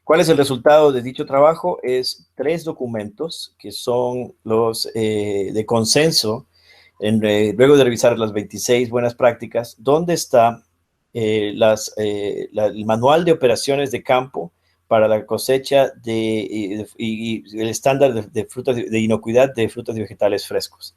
¿Cuál es el resultado de dicho trabajo? Es 3 documentos que son los de consenso, luego de revisar las 26 buenas prácticas, donde está el manual de operaciones de campo para la cosecha y el estándar de frutas de inocuidad de frutas y vegetales frescos.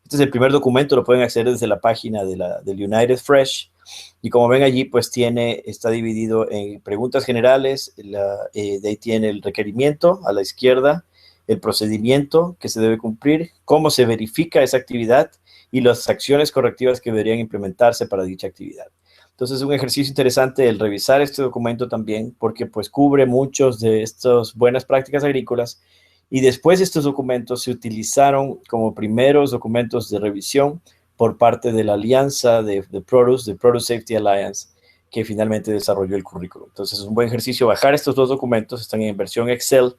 Este es el primer documento, lo pueden acceder desde la página del United Fresh. Y como ven allí, pues está dividido en preguntas generales, de ahí tiene el requerimiento a la izquierda, el procedimiento que se debe cumplir, cómo se verifica esa actividad y las acciones correctivas que deberían implementarse para dicha actividad. Entonces es un ejercicio interesante el revisar este documento también, porque pues cubre muchos de estas buenas prácticas agrícolas, y después estos documentos se utilizaron como primeros documentos de revisión por parte de la alianza de Produce Safety Alliance, que finalmente desarrolló el currículo. Entonces es un buen ejercicio bajar estos 2 documentos, están en versión Excel.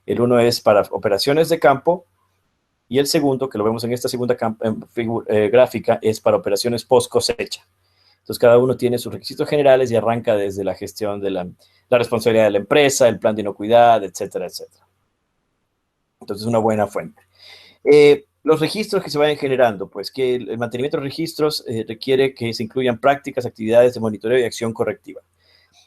El uno es para operaciones de campo y el segundo, que lo vemos en esta segunda gráfica, es para operaciones post cosecha. Entonces cada uno tiene sus requisitos generales y arranca desde la gestión de la responsabilidad de la empresa, el plan de inocuidad, etcétera, etcétera. Entonces es una buena fuente. Los registros que se vayan generando, pues que el mantenimiento de registros requiere que se incluyan prácticas, actividades de monitoreo y acción correctiva.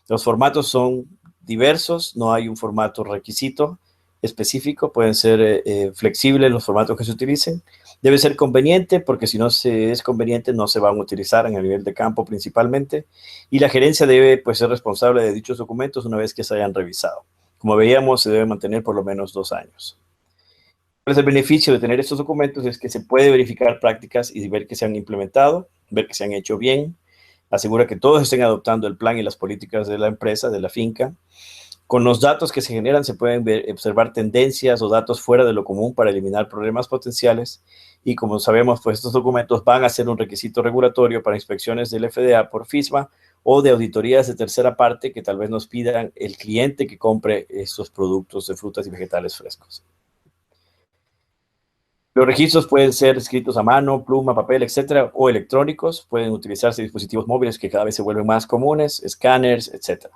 Los formatos son diversos, no hay un formato requisito específico, pueden ser flexibles los formatos que se utilicen. Debe ser conveniente, porque si no es conveniente no se van a utilizar en el nivel de campo principalmente, y la gerencia debe pues ser responsable de dichos documentos una vez que se hayan revisado. Como veíamos, se debe mantener por lo menos 2 años. El beneficio de tener estos documentos es que se puede verificar prácticas y ver que se han implementado, ver que se han hecho bien, asegura que todos estén adoptando el plan y las políticas de la empresa, de la finca. Con los datos que se generan se pueden observar tendencias o datos fuera de lo común para eliminar problemas potenciales, y como sabemos, pues estos documentos van a ser un requisito regulatorio para inspecciones del FDA por FSMA o de auditorías de tercera parte que tal vez nos pidan el cliente que compre estos productos de frutas y vegetales frescos. Los registros pueden ser escritos a mano, pluma, papel, etcétera, o electrónicos. Pueden utilizarse dispositivos móviles que cada vez se vuelven más comunes, escáneres, etcétera.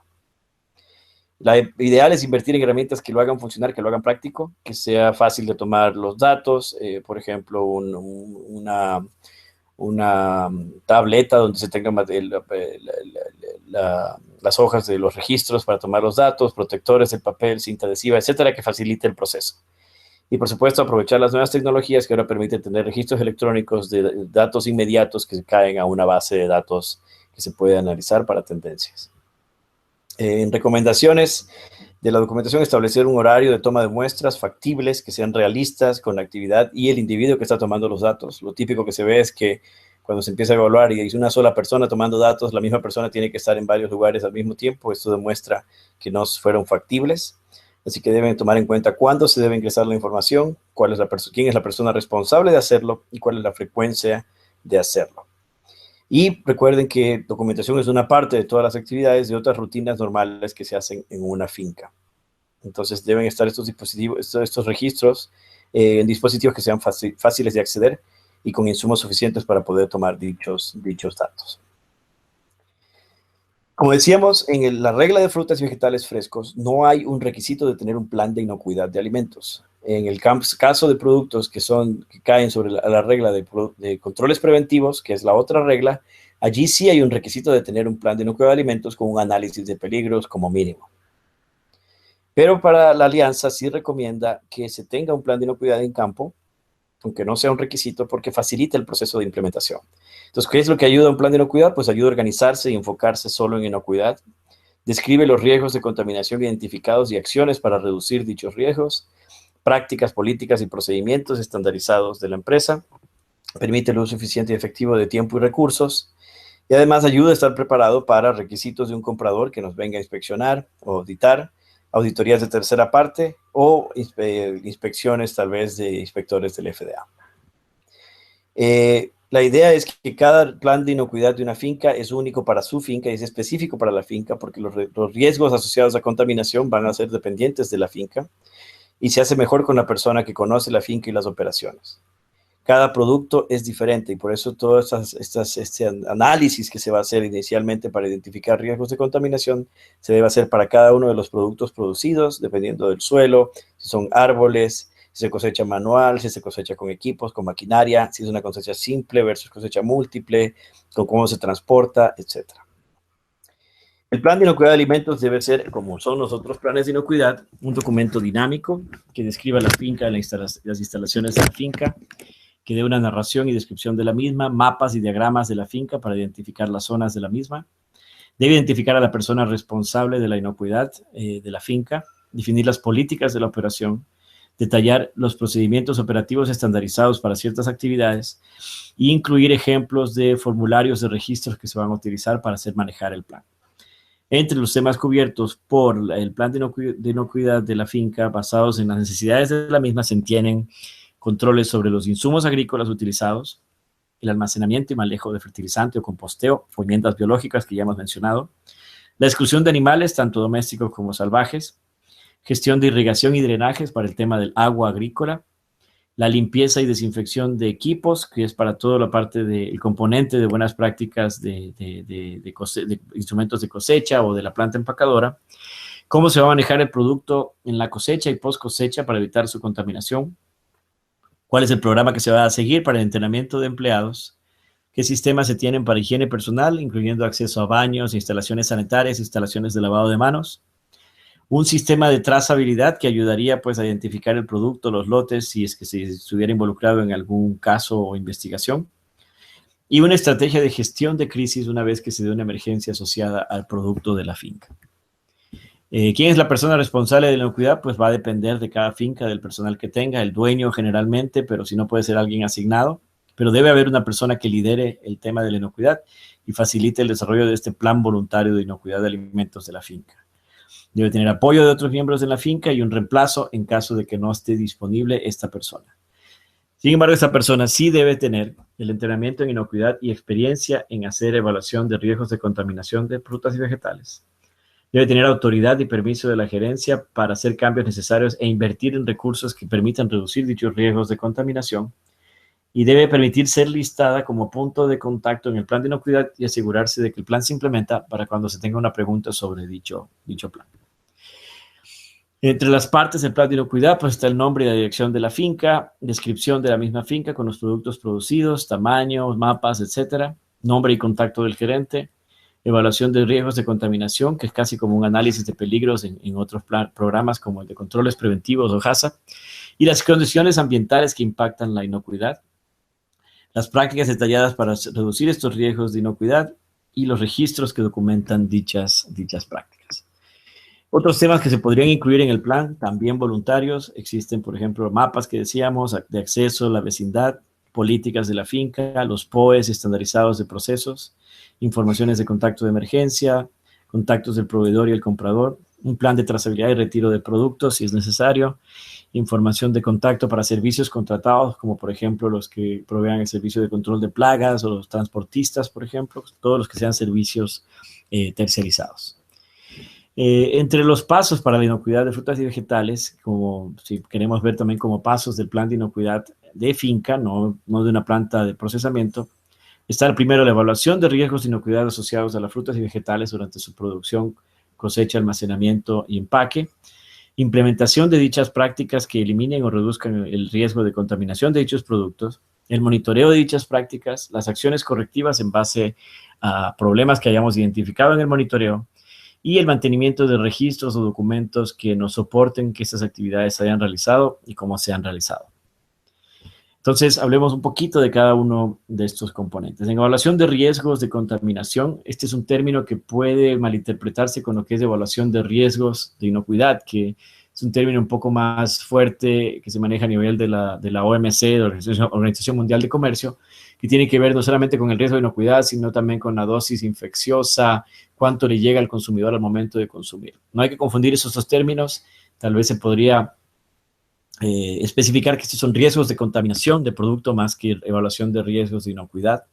La ideal es invertir en herramientas que lo hagan funcionar, que lo hagan práctico, que sea fácil de tomar los datos, por ejemplo, una tableta donde se tengan las hojas de los registros para tomar los datos, protectores del papel, cinta adhesiva, etcétera, que facilite el proceso. Y por supuesto, aprovechar las nuevas tecnologías que ahora permiten tener registros electrónicos de datos inmediatos que caen a una base de datos que se puede analizar para tendencias. En recomendaciones de la documentación, establecer un horario de toma de muestras factibles, que sean realistas con la actividad y el individuo que está tomando los datos. Lo típico que se ve es que cuando se empieza a evaluar y es una sola persona tomando datos, la misma persona tiene que estar en varios lugares al mismo tiempo. Esto demuestra que no fueron factibles. Así que deben tomar en cuenta cuándo se debe ingresar la información, quién es la persona responsable de hacerlo y cuál es la frecuencia de hacerlo. Y recuerden que documentación es una parte de todas las actividades de otras rutinas normales que se hacen en una finca. Entonces deben estar estos dispositivos, estos registros en dispositivos que sean fáciles de acceder y con insumos suficientes para poder tomar dichos datos. Como decíamos, en la regla de frutas y vegetales frescos no hay un requisito de tener un plan de inocuidad de alimentos. En el caso de productos que caen sobre la regla de controles preventivos, que es la otra regla, allí sí hay un requisito de tener un plan de inocuidad de alimentos con un análisis de peligros como mínimo. Pero para la alianza sí recomienda que se tenga un plan de inocuidad en campo, aunque no sea un requisito, porque facilita el proceso de implementación. Entonces, ¿qué es lo que ayuda a un plan de inocuidad? Pues ayuda a organizarse y enfocarse solo en inocuidad. Describe los riesgos de contaminación identificados y acciones para reducir dichos riesgos, prácticas, políticas y procedimientos estandarizados de la empresa, permite el uso eficiente y efectivo de tiempo y recursos, y además ayuda a estar preparado para requisitos de un comprador que nos venga a inspeccionar o auditar, auditorías de tercera parte o inspecciones tal vez de inspectores del FDA. La idea es que cada plan de inocuidad de una finca es único para su finca y es específico para la finca porque los riesgos asociados a contaminación van a ser dependientes de la finca y se hace mejor con la persona que conoce la finca y las operaciones. Cada producto es diferente y por eso todo este análisis que se va a hacer inicialmente para identificar riesgos de contaminación se debe hacer para cada uno de los productos producidos, dependiendo del suelo, si son árboles, si se cosecha manual, si se cosecha con equipos, con maquinaria, si es una cosecha simple versus cosecha múltiple, con cómo se transporta, etc. El plan de inocuidad de alimentos debe ser, como son los otros planes de inocuidad, un documento dinámico que describa la finca, las instalaciones de la finca, que dé una narración y descripción de la misma, mapas y diagramas de la finca para identificar las zonas de la misma. Debe identificar a la persona responsable de la inocuidad de la finca, definir las políticas de la operación, detallar los procedimientos operativos estandarizados para ciertas actividades e incluir ejemplos de formularios de registros que se van a utilizar para hacer manejar el plan. Entre los temas cubiertos por el plan de inocuidad de la finca, basados en las necesidades de la misma, se entienden controles sobre los insumos agrícolas utilizados, el almacenamiento y manejo de fertilizante o composteo, enmiendas biológicas que ya hemos mencionado, la exclusión de animales, tanto domésticos como salvajes, gestión de irrigación y drenajes para el tema del agua agrícola, la limpieza y desinfección de equipos, que es para toda la parte del componente de buenas prácticas de instrumentos de cosecha o de la planta empacadora, cómo se va a manejar el producto en la cosecha y post cosecha para evitar su contaminación, cuál es el programa que se va a seguir para el entrenamiento de empleados, qué sistemas se tienen para higiene personal, incluyendo acceso a baños, instalaciones sanitarias, instalaciones de lavado de manos, un sistema de trazabilidad que ayudaría pues a identificar el producto, los lotes, si es que se estuviera involucrado en algún caso o investigación, y una estrategia de gestión de crisis una vez que se dé una emergencia asociada al producto de la finca. ¿Quién es la persona responsable de la inocuidad? Pues va a depender de cada finca, del personal que tenga, el dueño generalmente, pero si no puede ser alguien asignado. Pero debe haber una persona que lidere el tema de la inocuidad y facilite el desarrollo de este plan voluntario de inocuidad de alimentos de la finca. Debe tener apoyo de otros miembros de la finca y un reemplazo en caso de que no esté disponible esta persona. Sin embargo, esta persona sí debe tener el entrenamiento en inocuidad y experiencia en hacer evaluación de riesgos de contaminación de frutas y vegetales. Debe tener autoridad y permiso de la gerencia para hacer cambios necesarios e invertir en recursos que permitan reducir dichos riesgos de contaminación. Y debe permitir ser listada como punto de contacto en el plan de inocuidad y asegurarse de que el plan se implementa para cuando se tenga una pregunta sobre dicho plan. Entre las partes del plan de inocuidad pues está el nombre y la dirección de la finca, descripción de la misma finca con los productos producidos, tamaños, mapas, etcétera, nombre y contacto del gerente, evaluación de riesgos de contaminación, que es casi como un análisis de peligros en otros programas como el de controles preventivos o HACCP, y las condiciones ambientales que impactan la inocuidad, las prácticas detalladas para reducir estos riesgos de inocuidad y los registros que documentan dichas prácticas. Otros temas que se podrían incluir en el plan, también voluntarios, existen, por ejemplo, mapas que decíamos de acceso a la vecindad, políticas de la finca, los POEs estandarizados de procesos, informaciones de contacto de emergencia, contactos del proveedor y el comprador, un plan de trazabilidad y retiro de productos si es necesario, información de contacto para servicios contratados, como por ejemplo los que provean el servicio de control de plagas o los transportistas, por ejemplo, todos los que sean servicios terciarizados. Entre los pasos para la inocuidad de frutas y vegetales, como si queremos ver también como pasos del plan de inocuidad de finca, no de una planta de procesamiento, está primero la evaluación de riesgos de inocuidad asociados a las frutas y vegetales durante su producción, cosecha, almacenamiento y empaque, implementación de dichas prácticas que eliminen o reduzcan el riesgo de contaminación de dichos productos, el monitoreo de dichas prácticas, las acciones correctivas en base a problemas que hayamos identificado en el monitoreo, y el mantenimiento de registros o documentos que nos soporten que estas actividades se hayan realizado y cómo se han realizado. Entonces, hablemos un poquito de cada uno de estos componentes. En evaluación de riesgos de contaminación, este es un término que puede malinterpretarse con lo que es evaluación de riesgos de inocuidad, que es un término un poco más fuerte que se maneja a nivel de la OMC, de la Organización Mundial de Comercio, que tiene que ver no solamente con el riesgo de inocuidad, sino también con la dosis infecciosa, cuánto le llega al consumidor al momento de consumir. No hay que confundir esos dos términos. Tal vez se podría especificar que estos son riesgos de contaminación de producto más que evaluación de riesgos de inocuidad.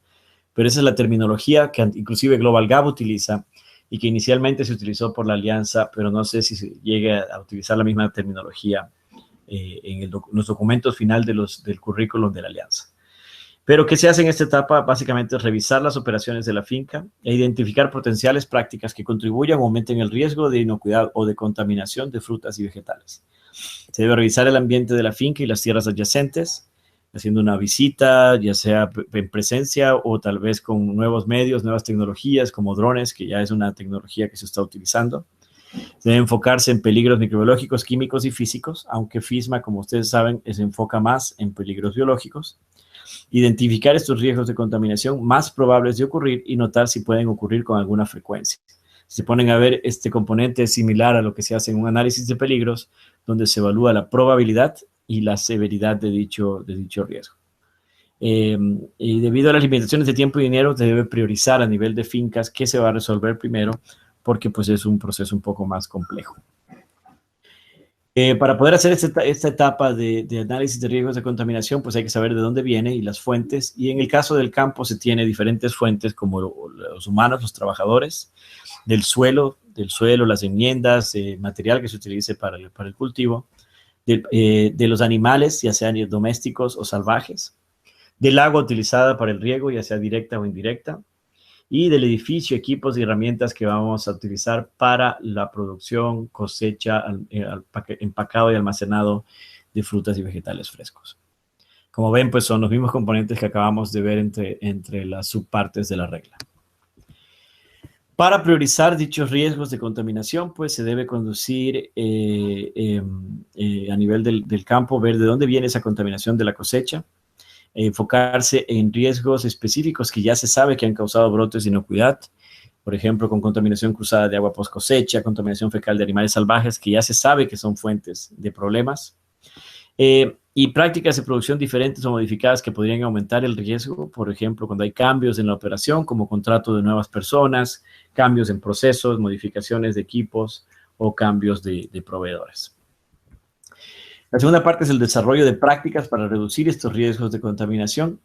Pero esa es la terminología que inclusive Global Gap utiliza y que inicialmente se utilizó por la Alianza, pero no sé si se llegue a utilizar la misma terminología en los documentos final del currículum de la Alianza. Pero ¿qué se hace en esta etapa? Básicamente es revisar las operaciones de la finca e identificar potenciales prácticas que contribuyan o aumenten el riesgo de inocuidad o de contaminación de frutas y vegetales. Se debe revisar el ambiente de la finca y las tierras adyacentes, haciendo una visita, ya sea en presencia o tal vez con nuevos medios, nuevas tecnologías como drones, que ya es una tecnología que se está utilizando. Se debe enfocarse en peligros microbiológicos, químicos y físicos, aunque FISMA, como ustedes saben, se enfoca más en peligros biológicos. Identificar estos riesgos de contaminación más probables de ocurrir y notar si pueden ocurrir con alguna frecuencia. Si se ponen a ver, este componente es similar a lo que se hace en un análisis de peligros, donde se evalúa la probabilidad y la severidad de dicho riesgo. Y debido a las limitaciones de tiempo y dinero, se debe priorizar a nivel de fincas qué se va a resolver primero, porque pues es un proceso un poco más complejo. Para poder hacer esta etapa de análisis de riesgos de contaminación, pues hay que saber de dónde viene y las fuentes. Y en el caso del campo se tiene diferentes fuentes como los humanos, los trabajadores, del suelo, las enmiendas, material que se utilice para el cultivo, de los animales, ya sean domésticos o salvajes, del agua utilizada para el riego, ya sea directa o indirecta, y del edificio, equipos y herramientas que vamos a utilizar para la producción, cosecha, empacado y almacenado de frutas y vegetales frescos. Como ven, pues son los mismos componentes que acabamos de ver entre las subpartes de la regla. Para priorizar dichos riesgos de contaminación, pues se debe conducir a nivel del campo, ver de dónde viene esa contaminación de la cosecha, enfocarse en riesgos específicos que ya se sabe que han causado brotes de inocuidad, por ejemplo, con contaminación cruzada de agua post cosecha, contaminación fecal de animales salvajes, que ya se sabe que son fuentes de problemas, y prácticas de producción diferentes o modificadas que podrían aumentar el riesgo, por ejemplo, cuando hay cambios en la operación, como contrato de nuevas personas, cambios en procesos, modificaciones de equipos o cambios de proveedores. La segunda parte es el desarrollo de prácticas para reducir estos riesgos de contaminación,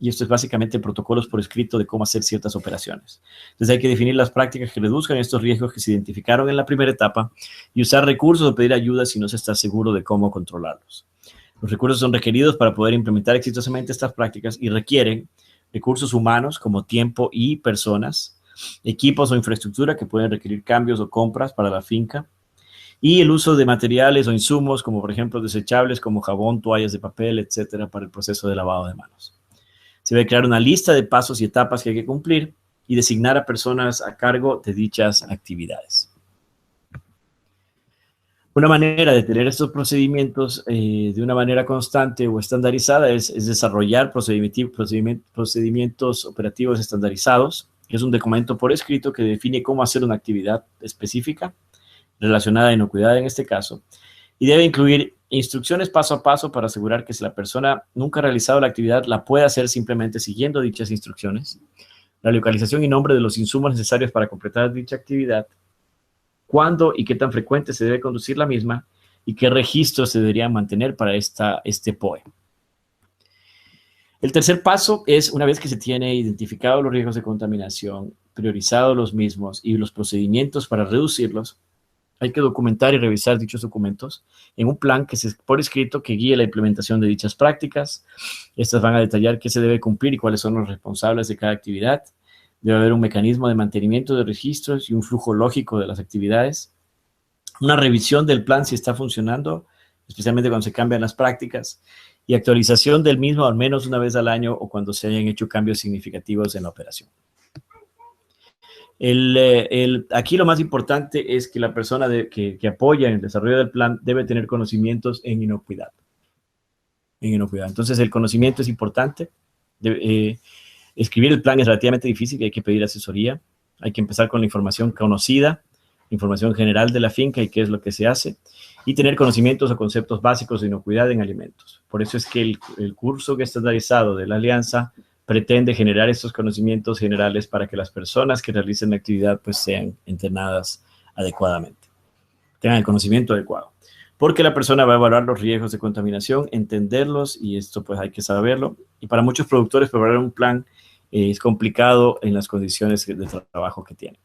y esto es básicamente protocolos por escrito de cómo hacer ciertas operaciones. Entonces hay que definir las prácticas que reduzcan estos riesgos que se identificaron en la primera etapa y usar recursos o pedir ayuda si no se está seguro de cómo controlarlos. Los recursos son requeridos para poder implementar exitosamente estas prácticas y requieren recursos humanos como tiempo y personas, equipos o infraestructura que pueden requerir cambios o compras para la finca, y el uso de materiales o insumos como por ejemplo desechables como jabón, toallas de papel, etcétera, para el proceso de lavado de manos. Se debe crear una lista de pasos y etapas que hay que cumplir y designar a personas a cargo de dichas actividades. Una manera de tener estos procedimientos de una manera constante o estandarizada es desarrollar procedimientos operativos estandarizados, que es un documento por escrito que define cómo hacer una actividad específica relacionada a inocuidad en este caso, y debe incluir instrucciones paso a paso para asegurar que si la persona nunca ha realizado la actividad, la puede hacer simplemente siguiendo dichas instrucciones. La localización y nombre de los insumos necesarios para completar dicha actividad. Cuándo y qué tan frecuente se debe conducir la misma y qué registros se deberían mantener para este POE. El tercer paso es, una vez que se tiene identificado los riesgos de contaminación, priorizado los mismos y los procedimientos para reducirlos, hay que documentar y revisar dichos documentos en un plan que se por escrito que guíe la implementación de dichas prácticas. Estas van a detallar qué se debe cumplir y cuáles son los responsables de cada actividad. Debe haber un mecanismo de mantenimiento de registros y un flujo lógico de las actividades. Una revisión del plan si está funcionando, especialmente cuando se cambian las prácticas, y actualización del mismo al menos una vez al año o cuando se hayan hecho cambios significativos en la operación. Aquí lo más importante es que la persona que apoya en el desarrollo del plan debe tener conocimientos en inocuidad. Entonces, el conocimiento es importante. Escribir el plan es relativamente difícil y hay que pedir asesoría. Hay que empezar con la información conocida, información general de la finca y qué es lo que se hace, y tener conocimientos o conceptos básicos de inocuidad en alimentos. Por eso es que el curso estandarizado de la Alianza pretende generar estos conocimientos generales para que las personas que realicen la actividad pues sean entrenadas adecuadamente, tengan el conocimiento adecuado. Porque la persona va a evaluar los riesgos de contaminación, entenderlos, y esto pues hay que saberlo. Y para muchos productores preparar un plan es complicado en las condiciones de trabajo que tienen.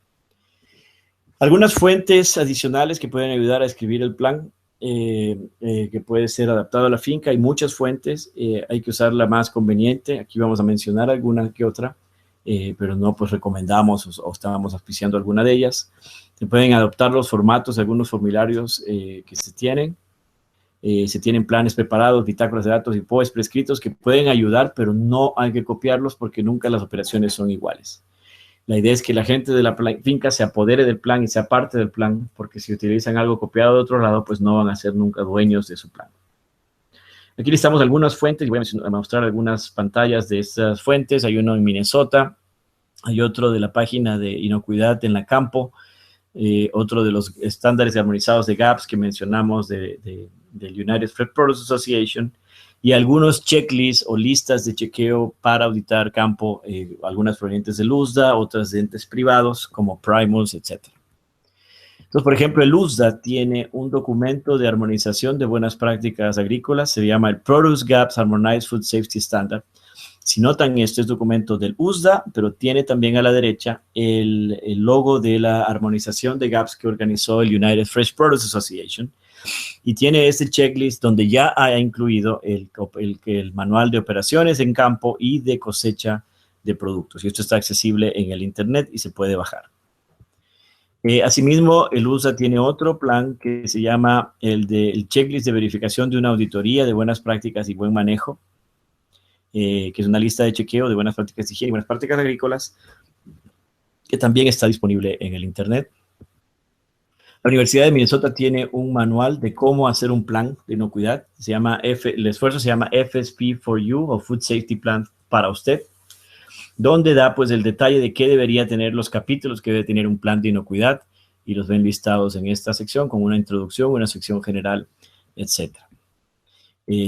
Algunas fuentes adicionales que pueden ayudar a escribir el plan, que puede ser adaptado a la finca. Hay muchas fuentes, hay que usar la más conveniente. Aquí vamos a mencionar alguna que otra, pero no pues recomendamos o estábamos auspiciando alguna de ellas. Se pueden adoptar los formatos de algunos formularios que se tienen. Se tienen planes preparados, bitácoras de datos y POEs prescritos que pueden ayudar, pero no hay que copiarlos porque nunca las operaciones son iguales. La idea es que la gente de la finca se apodere del plan y sea parte del plan, porque si utilizan algo copiado de otro lado, pues no van a ser nunca dueños de su plan. Aquí listamos algunas fuentes y voy a mostrar algunas pantallas de estas fuentes. Hay uno en Minnesota, hay otro de la página de inocuidad en la campo, otro de los estándares armonizados de GAPS que mencionamos del United Fresh Produce Association, y algunos checklists o listas de chequeo para auditar campo, algunas provenientes del USDA, otras de entes privados como Primus, etc. Entonces, por ejemplo, el USDA tiene un documento de armonización de buenas prácticas agrícolas, se llama el Produce Gaps Harmonized Food Safety Standard. Si notan, este es documento del USDA, pero tiene también a la derecha el logo de la armonización de GAPS que organizó el United Fresh Produce Association. Y tiene este checklist donde ya ha incluido el manual de operaciones en campo y de cosecha de productos. Y esto está accesible en el internet y se puede bajar. Asimismo, el USDA tiene otro plan que se llama el checklist de verificación de una auditoría de buenas prácticas y buen manejo, que es una lista de chequeo de buenas prácticas de higiene y buenas prácticas agrícolas, que también está disponible en el internet. La Universidad de Minnesota tiene un manual de cómo hacer un plan de inocuidad. El esfuerzo se llama FSP for You, o Food Safety Plan para usted, donde da pues el detalle de qué debería tener los capítulos que debe tener un plan de inocuidad, y los ven listados en esta sección con una introducción, una sección general, etc.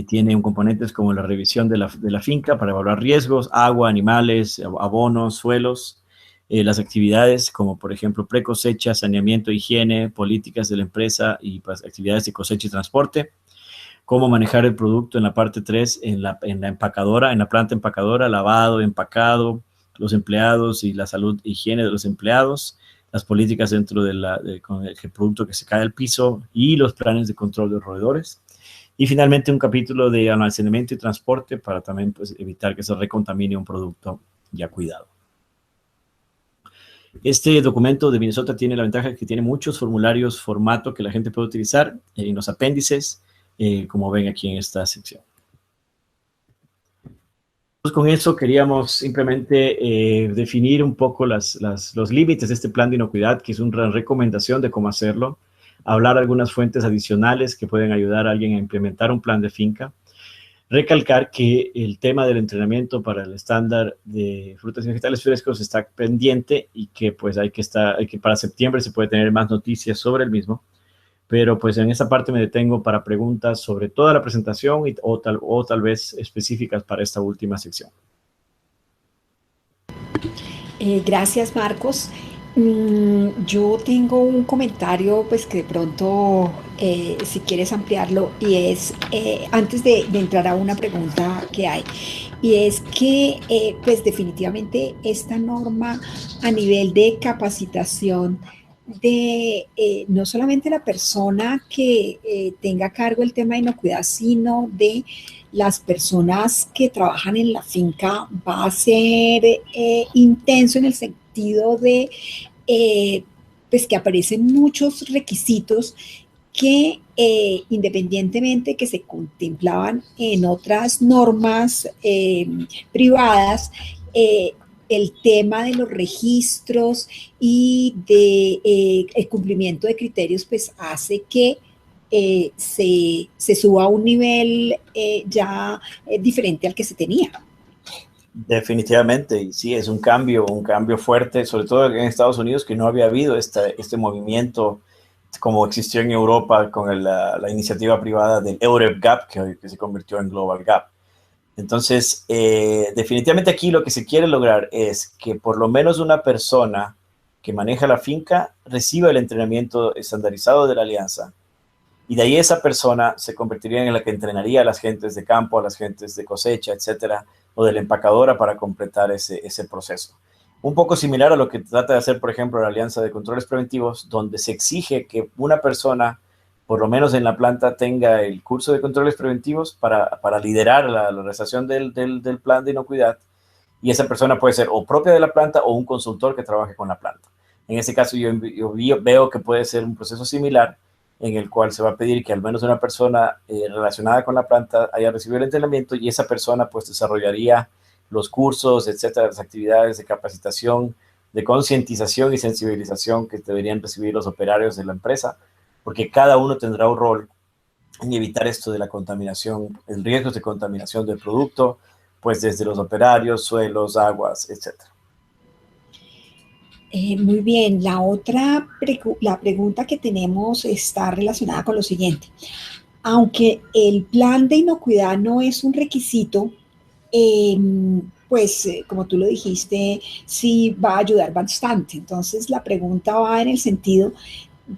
Tiene un componentes como la revisión de la finca para evaluar riesgos, agua, animales, abonos, suelos, las actividades como por ejemplo precosecha, saneamiento, higiene, políticas de la empresa y pues, actividades de cosecha y transporte, cómo manejar el producto en la parte 3, en la empacadora, en la planta empacadora, lavado, empacado, los empleados y la salud e higiene de los empleados, las políticas dentro con el producto que se cae al piso y los planes de control de roedores. Y finalmente un capítulo de almacenamiento y transporte para también pues, evitar que se recontamine un producto ya cuidado. Este documento de Minnesota tiene la ventaja que tiene muchos formularios, formato que la gente puede utilizar en los apéndices, como ven aquí en esta sección. Entonces, con eso queríamos simplemente definir un poco los límites de este plan de inocuidad, que es una recomendación de cómo hacerlo, hablar algunas fuentes adicionales que pueden ayudar a alguien a implementar un plan de finca. Recalcar que el tema del entrenamiento para el estándar de frutas y vegetales frescos está pendiente y que pues para septiembre se puede tener más noticias sobre el mismo. pero pues en esta parte me detengo para preguntas sobre toda la presentación o tal vez específicas para esta última sección. Gracias, Marcos. Yo tengo un comentario, pues que de pronto, si quieres ampliarlo, y es, antes de entrar a una pregunta que hay, y es que, pues definitivamente esta norma a nivel de capacitación de no solamente la persona que tenga a cargo el tema de inocuidad, sino de las personas que trabajan en la finca, va a ser intenso en el sentido de pues que aparecen muchos requisitos que independientemente que se contemplaban en otras normas privadas, el tema de los registros y de el cumplimiento de criterios pues hace que se suba a un nivel ya diferente al que se tenía. Definitivamente, y sí, es un cambio fuerte, sobre todo en Estados Unidos, que no había habido este movimiento como existió en Europa con la iniciativa privada del EUREP Gap, que se convirtió en Global Gap. Entonces, definitivamente aquí lo que se quiere lograr es que por lo menos una persona que maneja la finca reciba el entrenamiento estandarizado de la alianza, y de ahí esa persona se convertiría en la que entrenaría a las gentes de campo, a las gentes de cosecha, etcétera, o de la empacadora para completar ese proceso. Un poco similar a lo que trata de hacer, por ejemplo, la Alianza de Controles Preventivos, donde se exige que una persona, por lo menos en la planta, tenga el curso de controles preventivos para liderar la realización del plan de inocuidad, y esa persona puede ser o propia de la planta o un consultor que trabaje con la planta. En ese caso, yo veo que puede ser un proceso similar, en el cual se va a pedir que al menos una persona relacionada con la planta haya recibido el entrenamiento, y esa persona pues desarrollaría los cursos, etcétera, las actividades de capacitación, de concientización y sensibilización que deberían recibir los operarios de la empresa, porque cada uno tendrá un rol en evitar esto de la contaminación, el riesgo de contaminación del producto, pues desde los operarios, suelos, aguas, etcétera. Muy bien, la pregunta que tenemos está relacionada con lo siguiente. Aunque el plan de inocuidad no es un requisito, pues como tú lo dijiste, sí va a ayudar bastante. Entonces la pregunta va en el sentido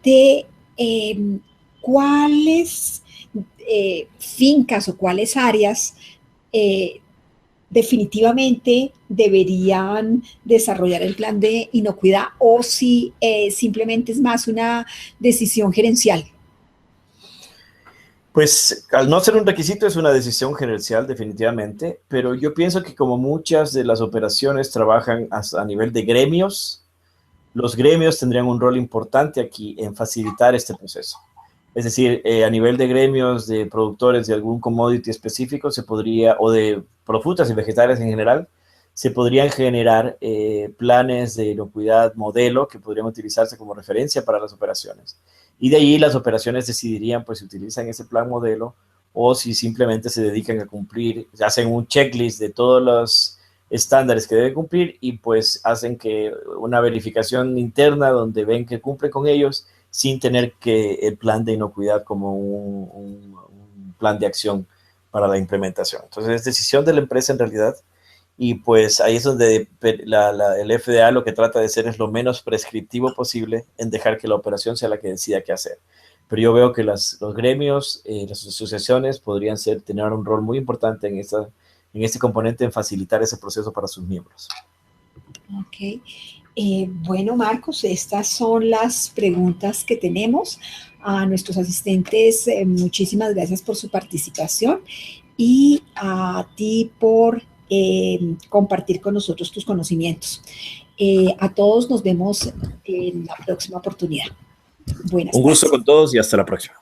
de cuáles fincas o cuáles áreas definitivamente deberían desarrollar el plan de inocuidad, o si simplemente es más una decisión gerencial. Pues al no ser un requisito es una decisión gerencial definitivamente, pero yo pienso que como muchas de las operaciones trabajan a nivel de gremios, los gremios tendrían un rol importante aquí en facilitar este proceso. Es decir, a nivel de gremios de productores de algún commodity específico se podría, o de frutas y vegetales en general, se podrían generar planes de inocuidad modelo que podrían utilizarse como referencia para las operaciones. Y de ahí las operaciones decidirían pues si utilizan ese plan modelo o si simplemente se dedican a cumplir, hacen un checklist de todos los estándares que deben cumplir y pues hacen que una verificación interna donde ven que cumplen con ellos sin tener que el plan de inocuidad como un plan de acción para la implementación. Entonces es decisión de la empresa en realidad, y pues ahí es donde el FDA lo que trata de hacer es lo menos prescriptivo posible en dejar que la operación sea la que decida qué hacer. Pero yo veo que los gremios, las asociaciones podrían tener un rol muy importante en este componente, en facilitar ese proceso para sus miembros. Ok. Bueno, Marcos, estas son las preguntas que tenemos. A nuestros asistentes, muchísimas gracias por su participación, y a ti por compartir con nosotros tus conocimientos. A todos nos vemos en la próxima oportunidad. Buenas tardes. Un gusto con todos y hasta la próxima.